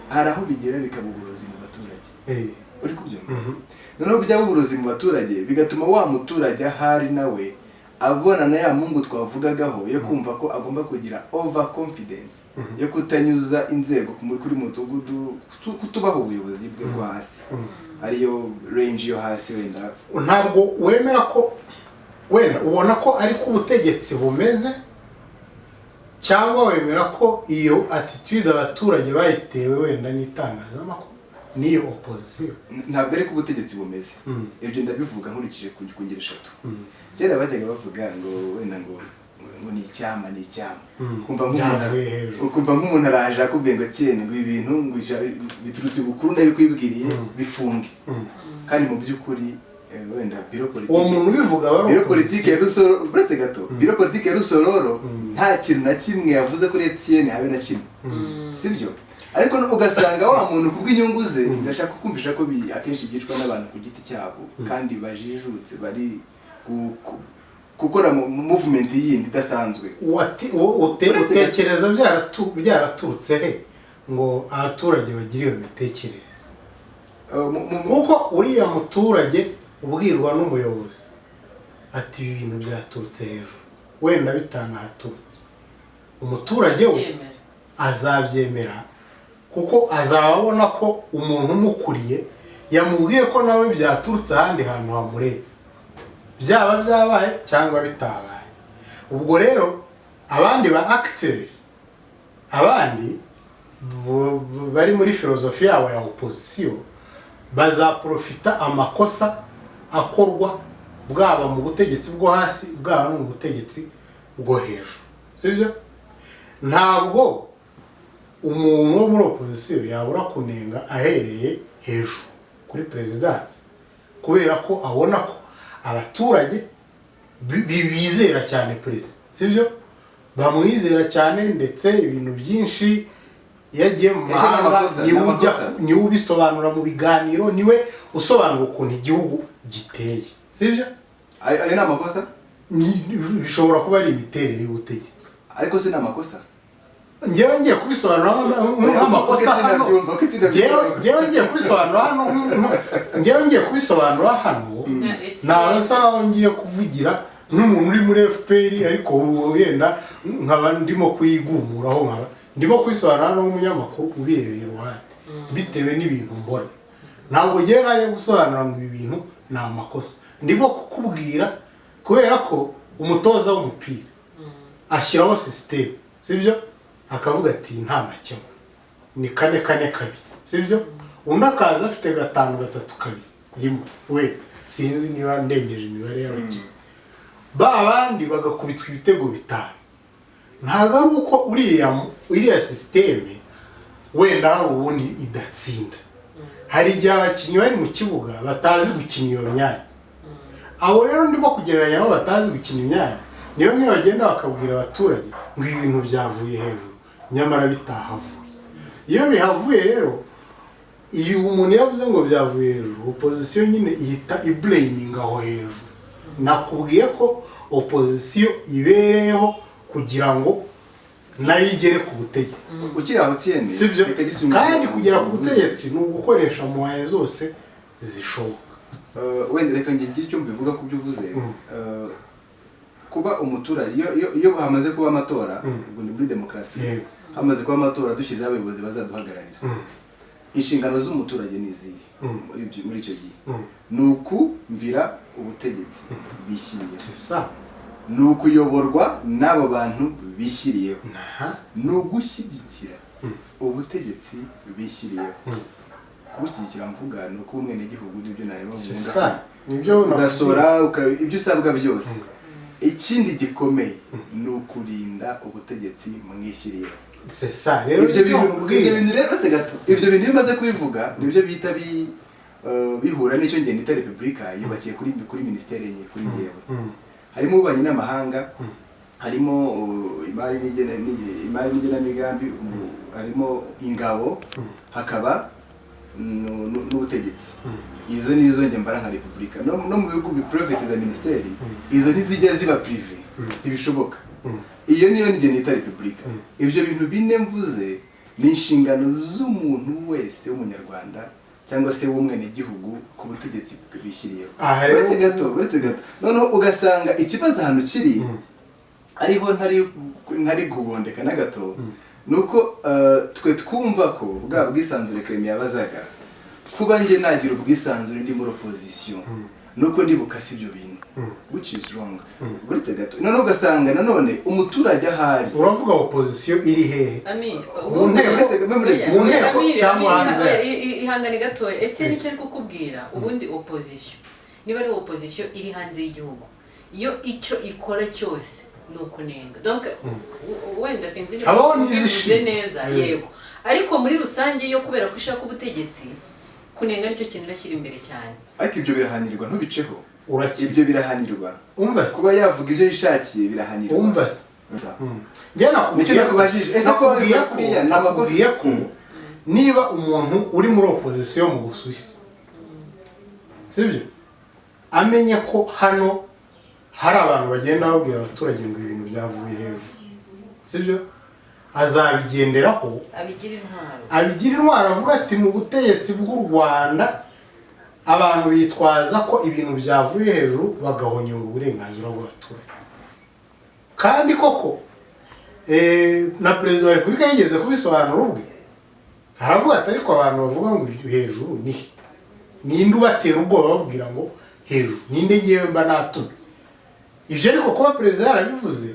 hari aho bigera bikaba uburozi mu baturage. Uri kubyumva? Noneho byaba uburozi mu baturage bigatuma wa muturage ahari nawe abona na ya mungu twavugagaho yo kumva ko agomba kugira over confidence yo kutanyuza inzego kuri mudugudu, kutubaho ubuyobozi bwe bwo hasi, ariyo range yo hasi. Wenda ntabwo wemera ko wenda ubona ko ari ko ubutegetsi bumeze, cyangwa wemera ko iyo attitude abaturage bayitewe wenda n'itangazamakuru niyo opposition? Ntabwo ari ko ubutegetsi bumeze. Ibyo ndabivuga nkurikije ku ngero eshatu. Kera bajyaga bavuga ngo wenda ngo ni icyama kumva nk'umuntu araje akubwiye ngo cyene ngo ibintu ngo biturutse bukuru ndabikwibwiriye bifunge, kandi mu by'ukuri wenda biro politike uwo muntu ubivuga wari biro politike ya Rusororo uretse gato biro politike ya Rusororo nta kintu na kimwe yavuze kuri Etienne habe na kimwe sibyo ariko ugasanga wa muntu kubw'inyungu ze ndashaka kumvisha ko akenshi byicwa n'abantu ku giti cyabo kandi bajijutse bari gukora movement yindi idasanzwe utekereza byaraturutse he ngo abaturage bagire iyo mitekerereze kuko uriya muturage ubwirwa n'umuyobozi ati ibi bintu byaturutse hejuru wenda bitanahaturutse umuturage we azabyemera kuko azabona ko umuntu umukuriye yamubwiye ko nawe byaturutse ahandi hantu hamurenze byaba byabaye cyangwa bitabaye ubwo rero abandi ba acteur abandi bari muri filozofi yabo ya opposition bazaprofita amakosa akorwa bwaba mu butegetsi bwo hasi bwaba no mu butegetsi bwo hejuru sibyo ntabwo umuntu wo muri opposition yabura kunenga ahereye hejuru kuri presidence kubera ko abona ko abaturage bizera cyane president sibyo bamwizera cyane ndetse ibintu byinshi yagiye mu mahanga niwe ubisobanura mu biganiro niwe usobanura ukuntu igihugu giteye sibyo ayo ni amakosa bishobora kuba ari imiterere y'ubutegetsi ariko se ni amakosa ngewe ngiye kubisobanura nk'amakosa hano ngewe ngiye kubisobanura hano ntabasaho ngiye kuvugira nk'umuntu uri muri FPR ariko wenda nkaba ndimo kuyigumuraho nkaba ndimo kubisobanura hano nk'umunyamakuru ubirebeye iruhande bitewe n'ibintu mbona ntabwo ngiye naje gusobanura ngo ibi bintu ni amakosa ndimo kukubwira kubera ko umutoza w'umupira ashyiraho system sibyo akavuga ati nta makemwa ni 4-4-2 sibyo undi akaza afite 5-3-2 rimwe we sinzi niba ndengeje imibare y'abakinnyi babandi bagakubitwa ibitego 5 ntabwo ari uko uriya systeme wenda hari ubundi idatsinda hari igihe abakinnyi bari mu kibuga batazi gukina iyo myanya abo rero ndimo kugereranya aho batazi gukina imyanya niyo nk'iyo bagenda bakabwira abaturage ngo ibi bintu byavuye hejuru nyamara bitahavuye iyo bihavuye rero iyo umuntu yavuze ngo byavuye hejuru opposition nyine ihita iblaming aho hejuru nakubwiye ko opposition ibereyeho kugira ngo nayo igere ku butegetsi ukiri aho Etienne sibyo kandi kugera ku butegetsi ni ugukoresha moyens zose zishoboka wenda reka ngire icyo mbivuga ku byo uvuze kuba umuturage iyo hamaze kuba amatora ubwo ni muri demokarasi hamaze kuba amatora dushyizeho abayobozi bazaduhagararira inshingano z'umuturage ni izihe muri icyo gihe ni ukumvira ubutegetsi bishyiriyeho ni ukuyoborwa n'abo bantu bishyiriyeho ni ugushyigikira ubutegetsi bishyiriyeho kubushyigikira mvuga ni uko umwenegihugu n'ibyo nareba mu ugasora ibyo usabwa byose ikindi gikomeye ni ukurinda ubutegetsi mwishyiriyeho ibyo bintu rero gato ibyo bintu bimaze kubivuga nibyo bita bihura n'icyo ngenda ita repubulika yubakiye kuri minisiteri enye kuri ngewe harimo ububanyi n'amahanga harimo imari n'igenamigambi harimo ingabo hakaba n'ubutegetsi izo nizo njye mbara nka repubulika no mu bihugu biprivate za ministeri izo ntizijya ziba prive ntibishoboka iyo niyo njye nita repubulika ibyo bintu bine mvuze ni inshingano z'umuntu wese w'umunyarwanda cyangwa se w'umwenegihugu ku butegetsi bishyiriyeho uretse gato noneho ugasanga ikibazo ahantu kiri ariho ntari gubondeka na gato nuko twe twumva ko bwa bwisanzure Clement yabazaga kuba njye nagira ubwisanzure ndi muri opposition nuko ndibukasi ibyo bintu which is wrong uretse gato none ugasanga nanone umuturage ahari uravuga opposition iri hehe mu nteko cyangwa hanze ihangane gato Etienne cyo kukubwira ubundi opposition niba ari opposition iri hanze y'igihugu iyo icyo ikora cyose nukunenga donc wenda sinzi niba neza yego ariko muri rusange yo kubera ko ushaka ubutegetsi kunenga nicyo kintu nashyira imbere cyane. ariko ibyo birahanirwa ntubiceho urakira ibyo birahanirwa umva se kuba yavuga ibyo yishakiye birahanirwa umva se njye nicyo nakubajije ese ko kuriya nakubwiye ko niba umuntu uri muri opposition mu Busuwisi sibyo amenye ko hano hari abantu bagenda babwira abaturage ngo ibintu byavuye hejuru sibyo azabigenderaho abigira intwaro avuga ati mu butegetsi bw'u Rwanda abantu bitwaza ko ibintu byavuye hejuru bagahonyora uburenganzira bw'abaturage kandi koko na perezida wa repubulika yigeze kubisobanura ubwe aravuga ati ariko abantu bavuga ngo hejuru ninde ubatera ubwoba babwira ngo hejuru ninde ngewe mba natume ibyo ariko kuba perezida yarabivuze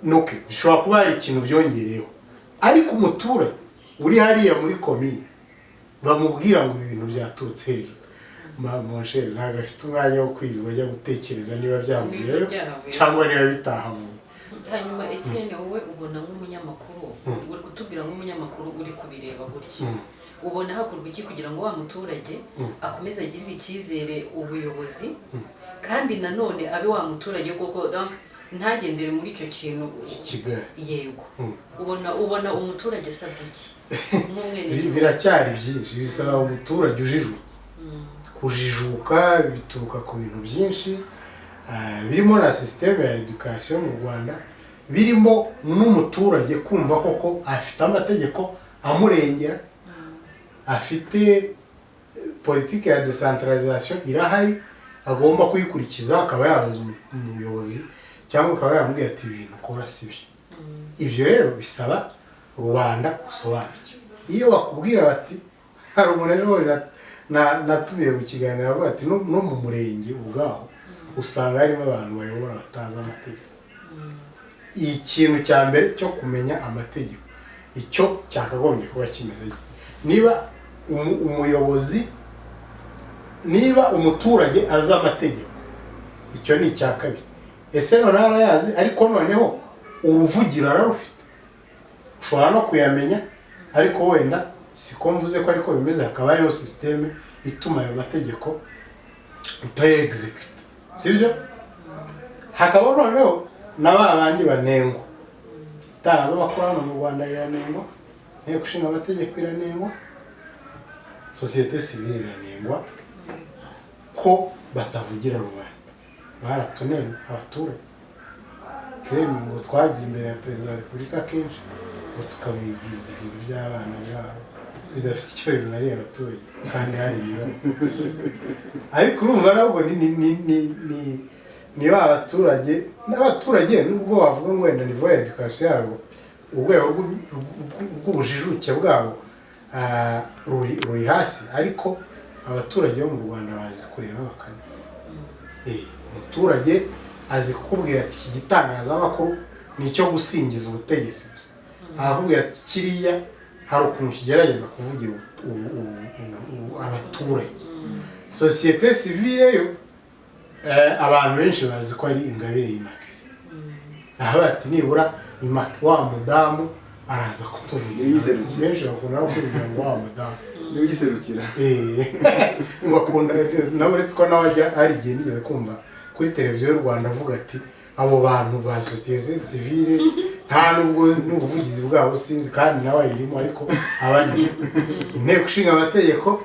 nuke bishobora kuba hari ikintu byongereyeho ariko umuturage uri hariya muri komine bamubwira ngo ibi bintu byaturutse hejuru Monshere ntabwo afite umwanya wo kwirirwa ajya gutekereza niba byavuyeyo cyangwa niba bitahavuye. Hanyuma Etienne wowe ubona nk'umunyamakuru uri kutubwira nk'umunyamakuru uri kubireba gutya ubona hakorwa iki kugira ngo wa muturage akomeze agirire icyizere ubuyobozi kandi nanone abe wa muturage koko donc ntagendere muri icyo kintu yego ubona umuturage asabwa iki biracyari byinshi bisaba umuturage ujijutse kujijuka bituruka ku bintu byinshi birimo na systeme ya education mu Rwanda birimo n'umuturage kumva koko afite amategeko amurengera afite politike ya decentralisation irahari agomba kuyikurikiza akaba yabaza umuyobozi cyangwa akaba yamubwira ati ibintu ukora sibyo ibyo rero bisaba rubanda gusobanukirwa iyo bakubwira bati hari umuntu ejo natumiye mu kiganiro avuga ati no mu murenge ubwaho usanga harimo abantu bayobora batazi amategeko ikintu cya mbere cyo kumenya amategeko icyo cyakagombye kuba kimeze niba umuyobozi niba umuturage azi amategeko icyo ni icya kabiri ese none arayazi ariko noneho uruvugiro ararufite ushobora no kuyamenya ariko wenda siko mvuze ko ariko bimeze hakabayeho systeme ituma ayo mategeko utaye-execute sibyo hakaba noneho n'abandi banengwa itangazamakuru hano mu Rwanda riranengwa inteko ishinga amategeko iranengwa societe civile iranengwa ko batavugira rubanda baratunenze abaturage kremi ngo twagiye imbere ya perezida wa repubulika kenshi ngo tukabibwira ibintu by'abana byabo bidafite icyo bimariye abaturage kandi hari ibibazo ariko urumva nabwo ni abaturage nubwo bavuga ngo wenda niveau ya education yabo urwego rw'ubujijuke bwabo ruri hasi ariko abaturage bo mu Rwanda bazi kureba bakane umuturage azi kukubwira ati iki gitangazamakuru ni icyo gusingiza ubutegetsi arakubwira ati kiriya hari ukuntu kigerageza kuvugira abaturage societe civile yo abantu benshi bazi ko ari Ingabire Immaculée aho bati nibura wa mudamu araza kutuvugira benshi bakunda no kuvugira ngo wa mudamu niwe giserukira ngo akunda nawe uretse ko nawe ajya hari igihe nigeze kumva kuri televiziyo y'u Rwanda avuga ati abo bantu ba societe civile nta nubwo n'ubuvugizi bwabo sinzi kandi nawe ayirimo ariko abandi inteko ishinga amategeko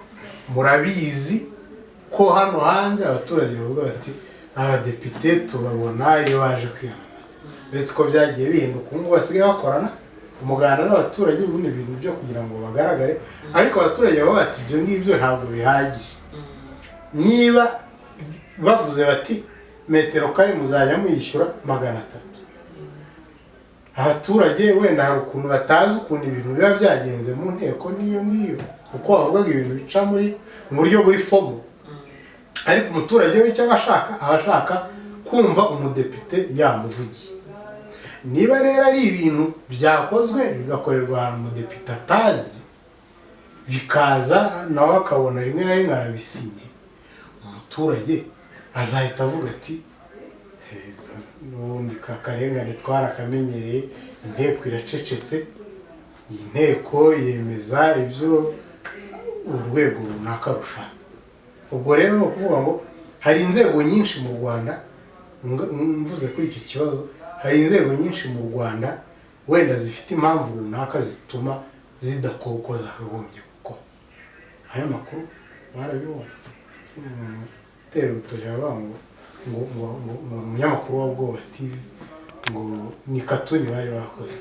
murabizi ko hano hanze abaturage bavuga bati abadepite tubabona iyo baje kwiyamamaza uretse ko byagiye bihinduka ubu basigaye bakorana umuganda n'abaturage nyine ibintu byo kugira ngo bagaragare ariko abaturage baba bati ibyo ngibyo ntabwo bihagije niba bavuze bati metero kare muzajya muyishyura 300 abaturage wenda hari ukuntu batazi ukuntu ibintu biba byagenze mu nteko niyo ngiyo uko bavuga ibintu bica muri buryo buri fomo ariko umuturage we icyo abashaka kumva umudepite yamuvugiye niba rero ari ibintu byakozwe bigakorerwa ahantu umudepite atazi bikaza nawe akabona rimwe na rimwe arabisinye umuturage azahita avuga ati n'ubundi kakarengane twarakamenyereye inteko iracecetse iyi nteko yemeza ibyo urwego runaka rushaka. Ubwo rero ni ukuvuga ngo hari inzego nyinshi mu Rwanda, mvuze kuri icyo kibazo, hari inzego nyinshi mu Rwanda wenda zifite impamvu runaka zituma zidakora uko zakagombye gukora. Aya makuru barabibona. Tero utojaga ngo umunyamakuru wa Bwoba TV ngo ni katuni bari bakoze.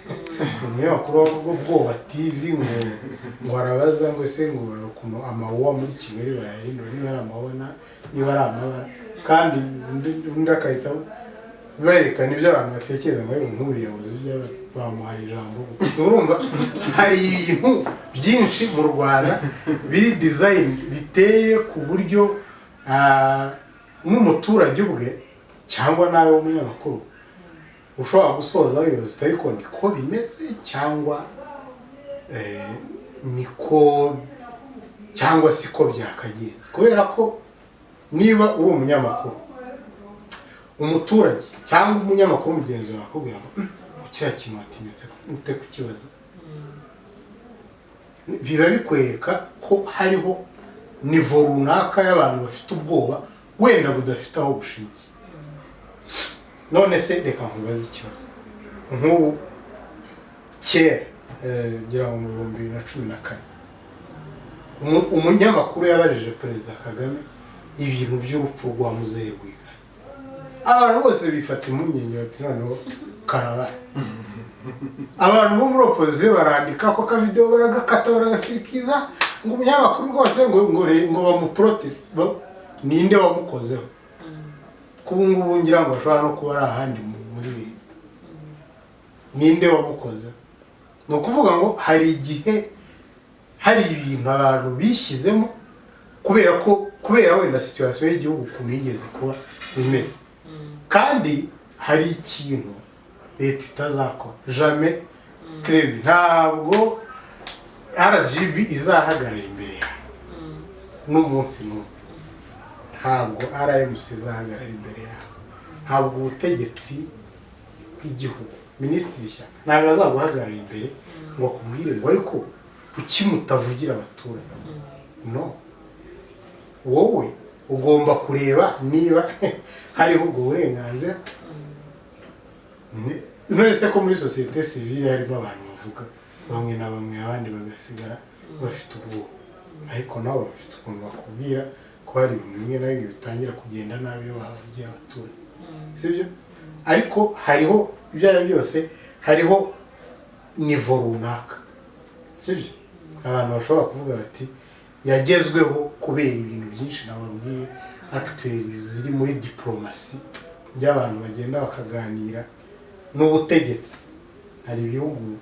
Umunyamakuru wa Bwoba TV ngo arabaza ngo se ngo barukuno amawuwa muri Kigali bayahindura niba ari amawuwa niba ari amabara, kandi undi akahita berekana ibyo abantu batekereza ngo nk'ubuyobozi bamuhaye ijambo. Urumva hari ibintu byinshi mu Rwanda biri design biteye ku buryo n'umuturage ubwe cyangwa nawe w'umunyamakuru ushobora gusoza wibaza ariko niko bimeze cyangwa niko cyangwa siko byakagenze. Kubera ko niba uri umunyamakuru, umuturage cyangwa umunyamakuru mugenzi wawe akubwira ngo kiriya kintu watinyutse ute kukibaza, biba bikwereka ko hariho nivo runaka y'abantu bafite ubwoba wenda budafite aho bushingiye. None se reka nkubaze ikibazo. Nk'ubu kera ngira ngo mu 2014 umunyamakuru yabajije Perezida Kagame ibintu by'urupfu rwa Muzehe Rwigara. Abantu bose bifata impungenge bati noneho karaba. Abantu bo muri opposition barandika ko ka video baragakata baragasirikiza ngo umunyamakuru rwose ngo bamuprote ninde wamukozeho. Kubungubu ngira ngo ashobora no kuba ari ahandi muri leta. Ninde wamukoze? No kuvuga ngo hari igihe hari ibintu abantu bishyizemo kubera wenda situation y'igihugu kunigeze kuba imeze. Kandi hari ikintu leta itazakora jamais crebi, ntabwo RGB izahagarara imbere yawe n'umunsi n'umwe. Ntabwo RMC izahagarara imbere yawe, ntabwo ubutegetsi bw'igihugu minisitiri Shyaka ntabwo azaguhagarara imbere ngo akubwire ngo ariko kuki mutavugira abaturage. No, wowe ugomba kureba niba hariho ubwo burenganzira. None se ko muri societe civile harimo abantu bavuga bamwe na bamwe, abandi bagasigara bafite ubwoba, ariko nabo bafite ukuntu bakubwira ko hari ibintu bimwe na bimwe bitangira kugenda nabi iyo bavugiye abaturage, sibyo? Ariko hariho ibyo ari byose, hariho nivo runaka, sibyo? Abantu bashobora kuvuga bati yagezweho kubera ibintu byinshi nababwiye, acteurs ziri muri diplomasi by'abantu bagenda bakaganira n'ubutegetsi. Hari ibihugu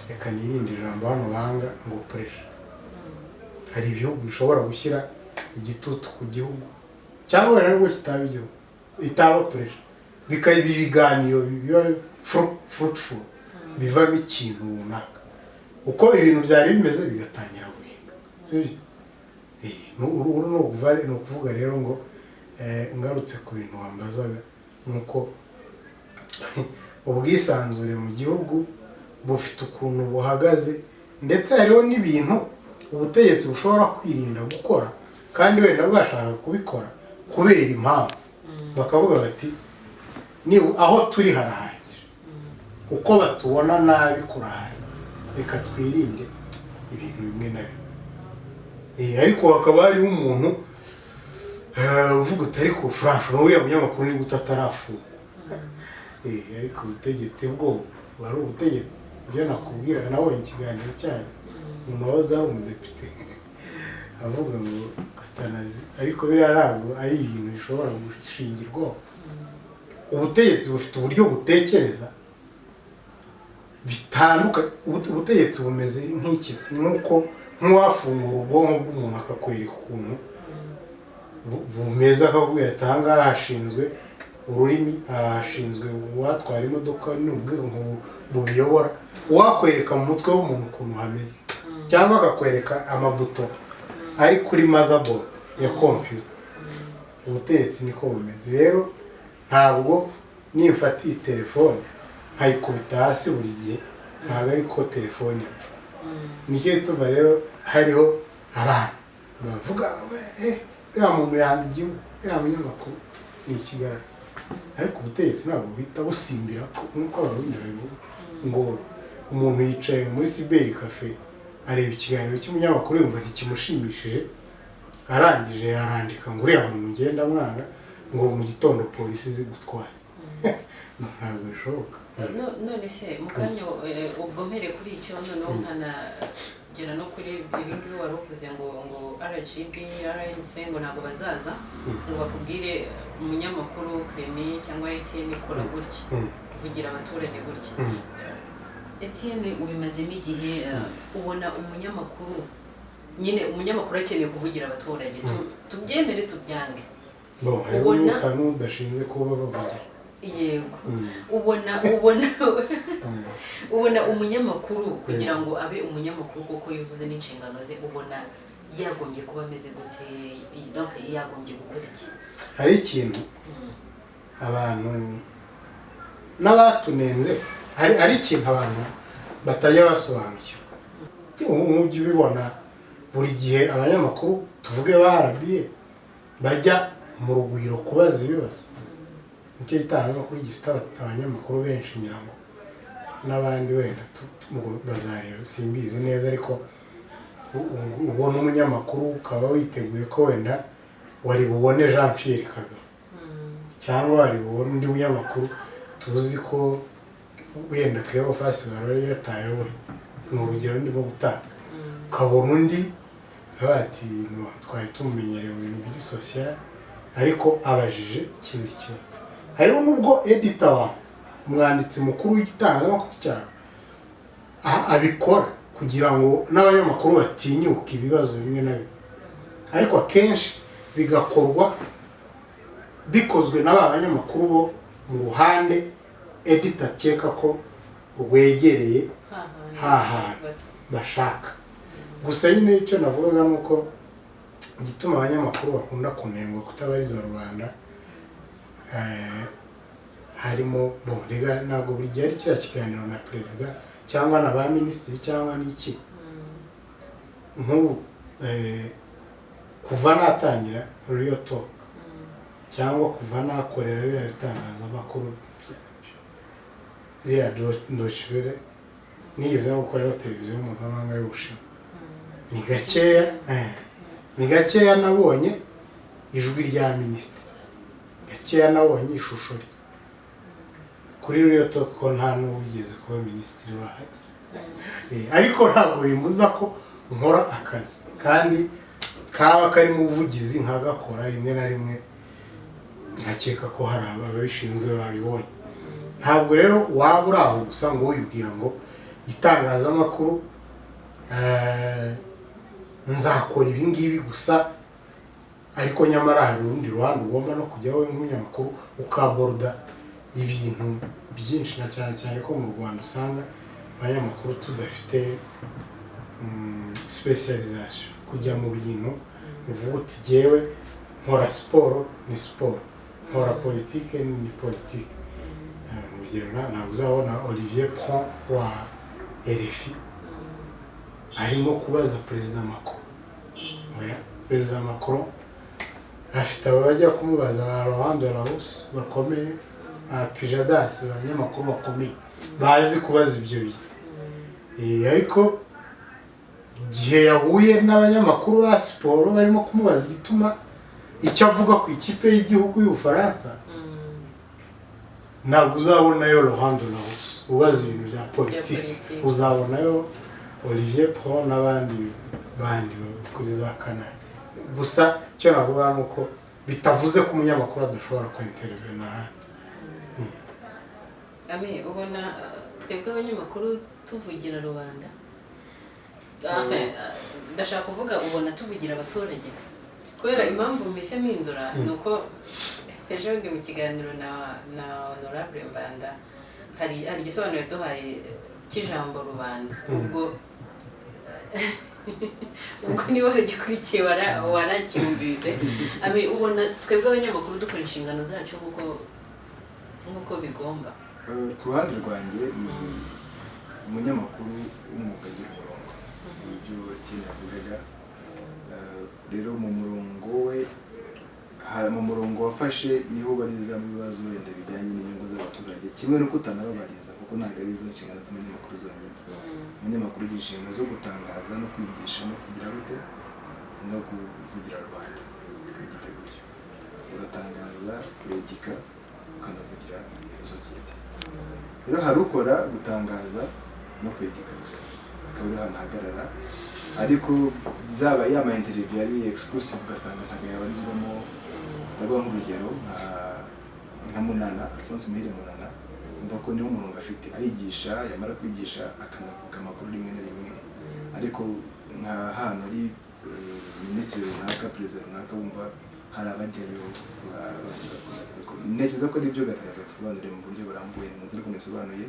reka nirinde ijambo hano banga ngo pressure. Hari ibihugu bishobora gushyira igitutu ku gihugu cyangwa rero kitaba igihugu itaba pressure, bikaba ibiganiro biba fruitful, bivamo ikintu runaka. Uko ibintu byari bimeze bigatangira guhinduka, sibyo? No kuvuga rero ngo ngarutse ku bintu wambazaga nuko ubwisanzure mu gihugu bufite ukuntu buhagaze, ndetse hariho n'ibintu ubutegetsi bushobora kwirinda gukora kandi wenda bwashaka kubikora kubera impamvu. Bakavuga bati ni aho turi harahagije, uko batubona nabi kurahaye, reka twirinde ibintu bimwe na bimwe. Ariko hakaba hariho umuntu uvuga utari ku Franco uriya munyamakuru ni gutatarafunga. Ariko ubutegetsi bwo bari ubutegetsi byo nakubwira nawe ikiganiro cyayo umuntu waza umudepite avuga ngo katanazi, ariko birarago ari ibintu bishobora gushingirwaho. Ubutegetsi bufite uburyo butekereza bitandukanye. Ubutegetsi bumeze nk'ikisi, nuko nk'uwafungura ubwonko bw'umuntu akakwereka ukuntu bumeze, akakubwira ati ahangaha hashinzwe ururimi, hashinzwe uwatwara imodoka n'ubwonko bubiyobora. Wakwereka mu mutwe w'umuntu ukuntu hameze, cyangwa akakwereka amabuto ari kuri motherboard ya computer. Ubutegetsi niko bumeze. Rero ntabwo nimfatiye telefone nkayikubita hasi buri gihe, ntabwo ariko telefone ipfa. nicyo gituma rero hariho abantu bavuga ya muntu yanga igihugu ya munyamakuru ni ikigaragara ariko ubutegetsi ntabwo buhita busimbira nk'uko abarundi babivuga ngo umuntu yicaye muri Cyber Cafe areba ikiganiro cy'umunyamakuru yumva ntikimushimishije arangije yarandika ngo uriya muntu ngenda mwana ngo mu gitondo polisi izi gutwara ntabwo bishoboka. none se mu kanya ubwo mpere kuri icyo noneho nkanagera no kuri ibingibi wari uvuze ngo RGB RMC ngo ntabwo bazaza ngo bakubwire umunyamakuru Clement cyangwa Etienne kora gutya kuvugira abaturage gutya. Etienne ubimazemo igihe ubona umunyamakuru nyine umunyamakuru akeneye kuvugira abaturage tubyemere tubyange ubona udashinze kuba bavugira yego ubona umunyamakuru kugira ngo abe umunyamakuru koko yuzuze n'inshingano ze ubona yagombye kuba ameze gute donc yagombye gukora iki? hari ikintu abantu n'abatunenze hari ikintu abantu batajya basobanukirwa umujyi ubibona buri gihe abanyamakuru tuvuge barabiye bajya mu rugwiro kubaza ibibazo nicyo gitangazamakuru gifite abanyamakuru benshi ngira ngo n'abandi wenda bazareba simbizi neza ariko ubona umunyamakuru ukaba witeguye ko wenda wari bubone Jean Pierre Kagame cyangwa wari bubone undi munyamakuru tuzi ko wenda Cleophas Barore yatayoboye ni urugero ndimo gutanga ukabona undi bati twari tumumenyereye mu bintu biri social ariko abajije ikindi kibazo. Hariho nubwo editor wa umwanditsi mukuru w'igitangazamakuru cyane abikora kugira ngo n'abanyamakuru batinyuke ibibazo bimwe na bimwe ariko akenshi bigakorwa bikozwe n'abanyamakuru bo mu ruhande editor akeka ko rwegereye hahantu bashaka. Gusa nyine icyo navugaga nuko igituma abanyamakuru bakunda kunengwa kutabariza rubanda harimo rega ntabwo buri gihe ari kiriya kiganiro na perezida cyangwa na ba minisitiri cyangwa n'iki nk'ubu kuva natangira Real Talk cyangwa kuva nakorera biriya bitangazamakuru iriya Deutsche Welle nigeze no gukoreraho televiziyo mpuzamahanga y'Ubushinwa ni gakeya nabonye ijwi rya minisitiri gakeya nabonye ishusho rye kuri Real Talk ko nta n'uwigeze kuba minisitiri wahaye ariko ntabwo bimuza ko nkora akazi kandi kaba karimo ubuvugizi nkagakora rimwe na rimwe nkakeka ko hari ababishinzwe babibonye. Ntabwo rero waba uri aho gusa ngo wibwira ngo itangazamakuru nzakora ibi ngibi gusa ariko nyamara hari urundi ruhande ugomba no kujyaho nk'umunyamakuru ukaboroda ibintu byinshi na cyane cyane ko mu Rwanda usanga abanyamakuru tudafite specialization kujya mu bintu uvuga uti jyewe nkora siporo ni siporo nkora politike ni politike. Urugero ntabwo uzabona Olivier Pron wa RFI arimo kubaza perezida Macron perezida Macron afite abajya kumubaza ba Laurent Delahousse bakomeye Pijadas abanyamakuru bakomeye bazi kubaza ibyo bintu ariko gihe yahuye n'abanyamakuru ba siporo barimo kumubaza igituma icyo avuga ku ikipe y'igihugu y'Ubufaransa ntabwo uzabonayo Laurent Delahousse ubaza ibintu bya politiki uzabonayo Olivier Pron n'abandi bandi kuri za Canal. Gusa cyo navuga nuko bitavuze ko umunyamakuru adashobora kwintervena. Ubona twebwe abanyamakuru tuvugira rubanda ndashaka kuvuga ubona tuvugira abaturage kubera impamvu mise mpindura nuko ejo ndi mu kiganiro na Honorable Mbanda hari igisobanuro yaduhaye cy'ijambo rubanda ubwo niba waragikurikiye waracyumvise ubona twebwe abanyamakuru dukora inshingano zacu nk'uko bigomba. Ku ruhande rwanjye umunyamakuru w'umwuga agira umurongo ibyo Etienne yavugaga. Rero mu murongo we mu murongo wafashe niho barizamo ibibazo wenda bijyanye n'inyungu z'abaturage, kimwe no kutanababariza kuko ntabwo ari izo nshingano z'umunyamakuru zonyine. Umunyamakuru ugira inshingano zo gutangaza no kwigisha no kugira gute no kuvugira rubanda, ukagita gutyo uratangaza, uredika, ukanavugira sosiyete. Rero hari ukora gutangaza no kwedika gusa, akaba uri ahantu hagarara, ariko zaba yama interview yari exclusive ugasanga ntabwo yabarizwamo. Ndavuga nk'urugero nka Munana, Alphonse Muhire Munana, umva ko niwo murongo afite, arigisha, yamara kwigisha akanavuga amakuru rimwe na rimwe, ariko nka hano ari minisitiri runaka, perezida runaka, wumva hari abajyayo ntekereza ko ari byo gatagaza gusobanurira mu buryo burambuye mu nzira ukuntu bisobanuye,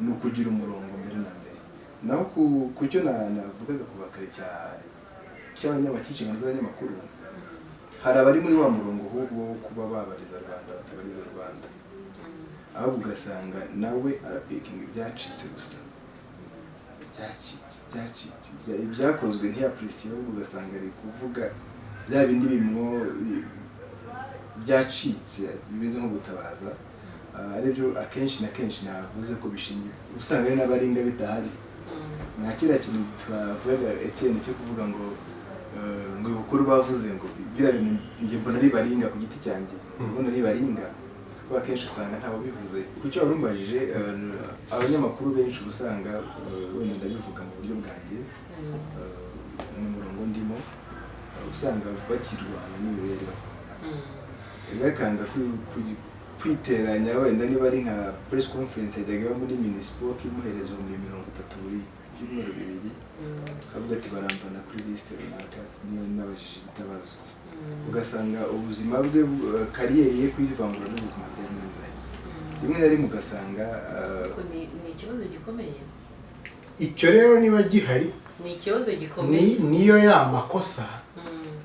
ni ukugira umurongo mbere na mbere. Naho ku cyo navugaga kuva kare cy'inshingano z'abanyamakuru, hari abari muri wa murongo ahubwo wo kuba babariza Rwanda batabariza Rwanda, ahubwo ugasanga nawe arapekinga ibyacitse gusa, ibyakozwe ntiyapurisiye, ahubwo ugasanga ari kuvuga bya bindi bimwo byacitse bimeze nko gutabaza, aribyo akenshi na kenshi navuze ko bishingiye, usanga ari n'abaringa bitahari. Nta kiriya kintu twavugaga Etienne cyo kuvuga ngo ibukuru bavuze ngo biriya bintu njye mbona ari baringa ku giti cyanjye, mbona ari baringa kuko akenshi usanga ntawe bivuze. Kucyo warumbajije, abanyamakuru benshi usanga wenda ndabivuga mu buryo bwanjye mu murongo ndimo, usanga bakirwana n'imibereho, bakanga kwiteranya. Wenda niba ari nka press conference yajyaga iba muri Minispoc imuhereza 30 buri byumweru bibiri, avuga ati barambana kuri liste runaka niyo nabajije ibitabazwa, ugasanga ubuzima bwe kariyeri ye kwivangura n'ubuzima bwe rimwe na rimwe, ugasanga ni ikibazo gikomeye. Icyo rero niba gihari ni ikibazo gikomeye, niyo ya makosa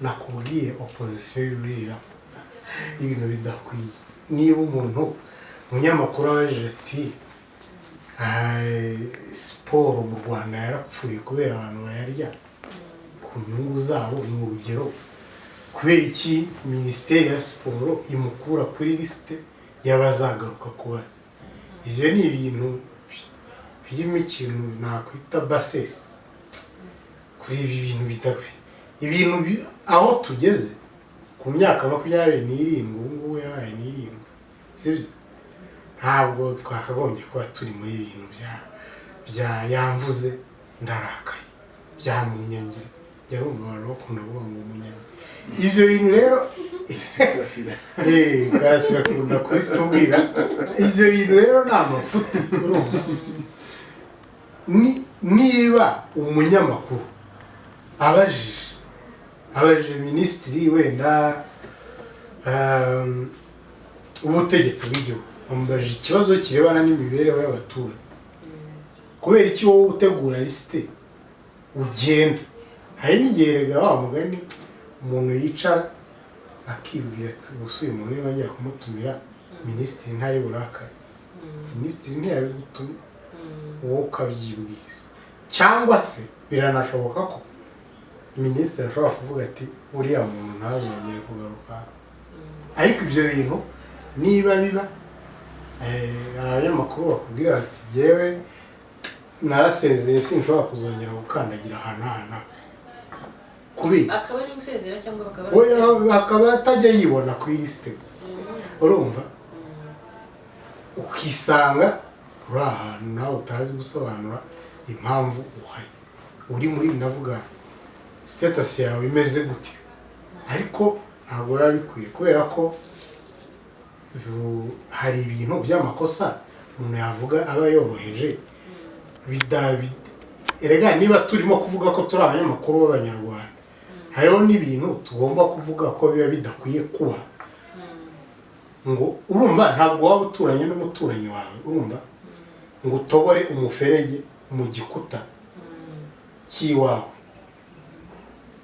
nakubwiye opposition yurira ibintu bidakwiye. Niba umunyamakuru abajije ati siporo mu Rwanda yarapfuye kubera abantu bayarya ku nyungu zabo, ni urugero, kubera iki minisiteri ya siporo imukura kuri lisite y'abazagaruka kuba? Ibyo ni ibintu birimo ikintu nakwita basesi kuri ibi bintu bidakwiye. Ibintu aho tugeze ku myaka 27, ubu ngubu yabaye 7, sibyo? Ntabwo twakagombye kuba turi muri ibintu bya yamvuze ndarakaye byamunyengere, yarumva abantu bakunda kuvuga ngo umunyengere. Ibyo bintu rero Karasira akunda kubitubwira. Ibyo bintu rero ni amafuti, urumva. Niba umunyamakuru abajije minisitiri wenda ubutegetsi bw'igihugu, amubajije ikibazo kirebana n'imibereho y'abaturage, kubera iki wowe utegura lisite ugenda? Hari n'igihe rega wa mugani umuntu yicara akibwira ati gusa uyu muntu yongera kumutumira minisitiri ntari burakare, minisitiri ntiyabigutumye, wowe ukabyibwiriza. Cyangwa se biranashoboka ko minisitiri ashobora kuvuga ati uriya muntu ntazongere kugaruka. Ariko ibyo bintu niba biba, abanyamakuru bakubwira ati yewe narasezeye sinshobora kuzongera gukandagira ahantu kubera akaba ari gusezera cyangwa akaba atajya yibona ku lisite gusa, urumva, ukisanga uri ahantu nawe utazi gusobanura impamvu uhari, uri muri ndavuga status yawe imeze gute. Ariko ntabwo biba bikwiye, kubera ko hari ibintu by'amakosa umuntu yavuga aba yoroheje. Erega niba turimo kuvuga ko turi abanyamakuru b'Abanyarwanda, hariho n'ibintu tugomba kuvuga ko biba bidakwiye kuba. Ngo urumva ntabwo waba uturanye n'umuturanyi wawe, urumva, ngo utobore umuferege mu gikuta cy'iwawe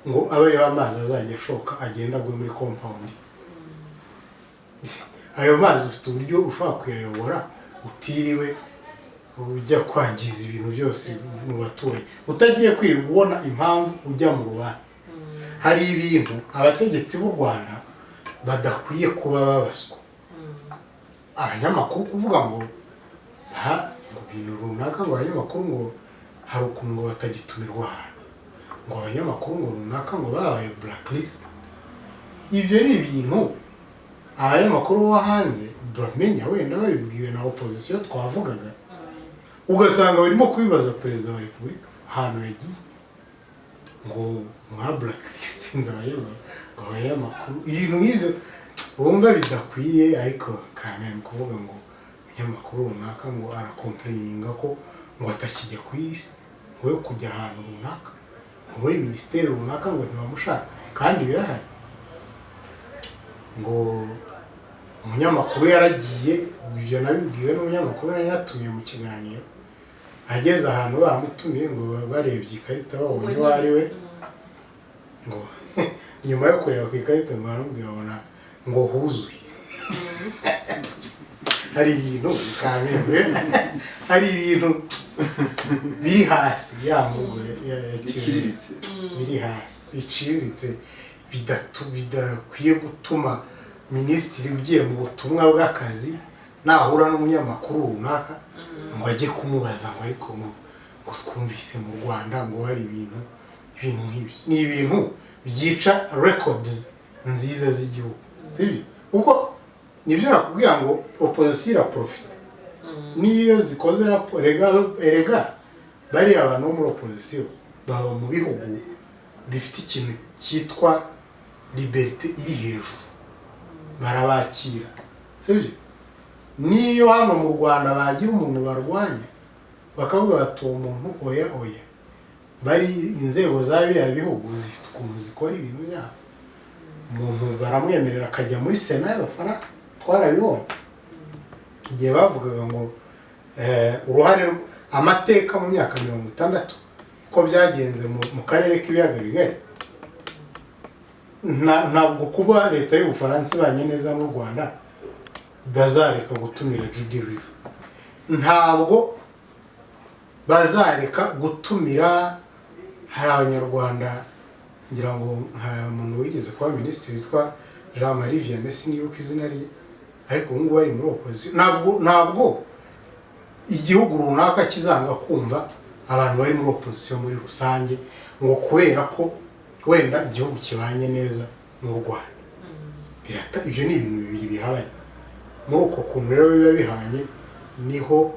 ngo abe ariho amazi azajya ashoka agenda agwe muri compound. Ayo mazi ufite uburyo ushobora kuyayobora utiriwe ujya kwangiza ibintu byose mu baturage utagiye kwirirwa ubona impamvu ujya mu rubanza. Hari ibintu abategetsi b'u Rwanda badakwiye kuba babazwa. Abanyamakuru kuvuga ngo ibintu runaka ngo abanyamakuru ngo hari ukuntu ngo batagitumirwa ahantu, ngo abanyamakuru ngo runaka ngo babaye blacklist. Ibyo ni ibintu abanyamakuru bo hanze bamenya, wenda babibwiwe na opposition twavugaga, ugasanga barimo kubibaza perezida wa repubulika ahantu yagiye ngo mwa blacklistinze abanyamakuru. Ibintu nk'ibyo bumva bidakwiye, ariko kandi kuvuga ngo umunyamakuru runaka ngo arakomplaininga ko ngo atakijya ku isi, ngo yo kujya ahantu runaka, ngo muri minisiteri runaka ngo ntibamushaka, kandi birahari. Ngo umunyamakuru yaragiye, ibyo nabibwiwe n'umunyamakuru nari natumiye mu kiganiro, ageze ahantu bamutumiye ngo barebye ikarita babonye uwo ari we, ngo nyuma yo kureba ku ikarita ngo baramubwira babona ngo huzuye. Hari ibintu bikamembe, hari ibintu biri hasi y'amvugo yakiriritse, biri hasi biciriritse, bidakwiye gutuma minisitiri ugiye mu butumwa bw'akazi nahura n'umunyamakuru runaka ngo ajye kumubaza ngo ariko ngo twumvise mu Rwanda ngo hari ibintu nk'ibi. Ni ibintu byica records nziza z'igihugu, sibyo? Kuko nibyo nakubwira ngo opposition iraprofita niyo zikoze raporo. Erega bari abantu bo muri opposition baba mu bihugu bifite ikintu cyitwa liberté iri hejuru, barabakira, sibyo? Niyo hano mu Rwanda bagira umuntu barwanya bakavuga bati uwo muntu oya, bari inzego za biriya bihugu zifite ukuntu zikora ibintu byabo, umuntu baramwemerera akajya muri sena y'abafana. Twarabibonye igihe bavugaga ngo uruhare amateka mu myaka 60 ko byagenze mu karere k'ibiyaga bigari. Ntabwo kuba leta y'Ubufaransa ibanye neza n'u Rwanda bazareka gutumira Judy River, ntabwo bazareka gutumira. Hari abanyarwanda ngira ngo nta muntu wigeze kuba minisitiri witwa Jean Marie Vianney, sinibuka izina rye, ariko ubu ngubu ari muri opposition. Ntabwo igihugu runaka kizanga kumva abantu bari muri opposition muri rusange ngo kubera ko wenda igihugu kibanye neza n'u Rwanda. Ibyo ni ibintu bibiri bihabanye. Muri uko kuntu rero biba bihanye niho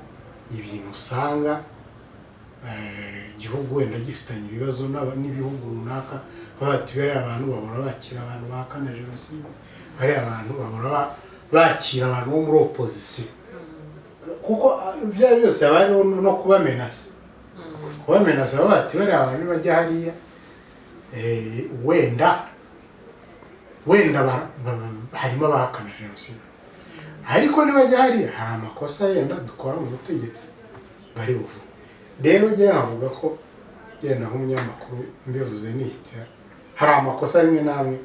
ibintu usanga igihugu wenda gifitanye ibibazo n'ibihugu runaka, bati bari abantu bahora bakira abantu bahakana jenoside, bari abantu bahora bakira abantu bo muri opposition, kuko ibyo byose abariho no kubamenasa bati bari abantu bajya hariya wenda harimo abahakana jenoside, ariko nibajya hariya hari amakosa yenda dukora mu butegetsi bari buvuga. Rero njye navuga ko yenda nk'umunyamakuru mbivuze nihitira, hari amakosa rimwe namwe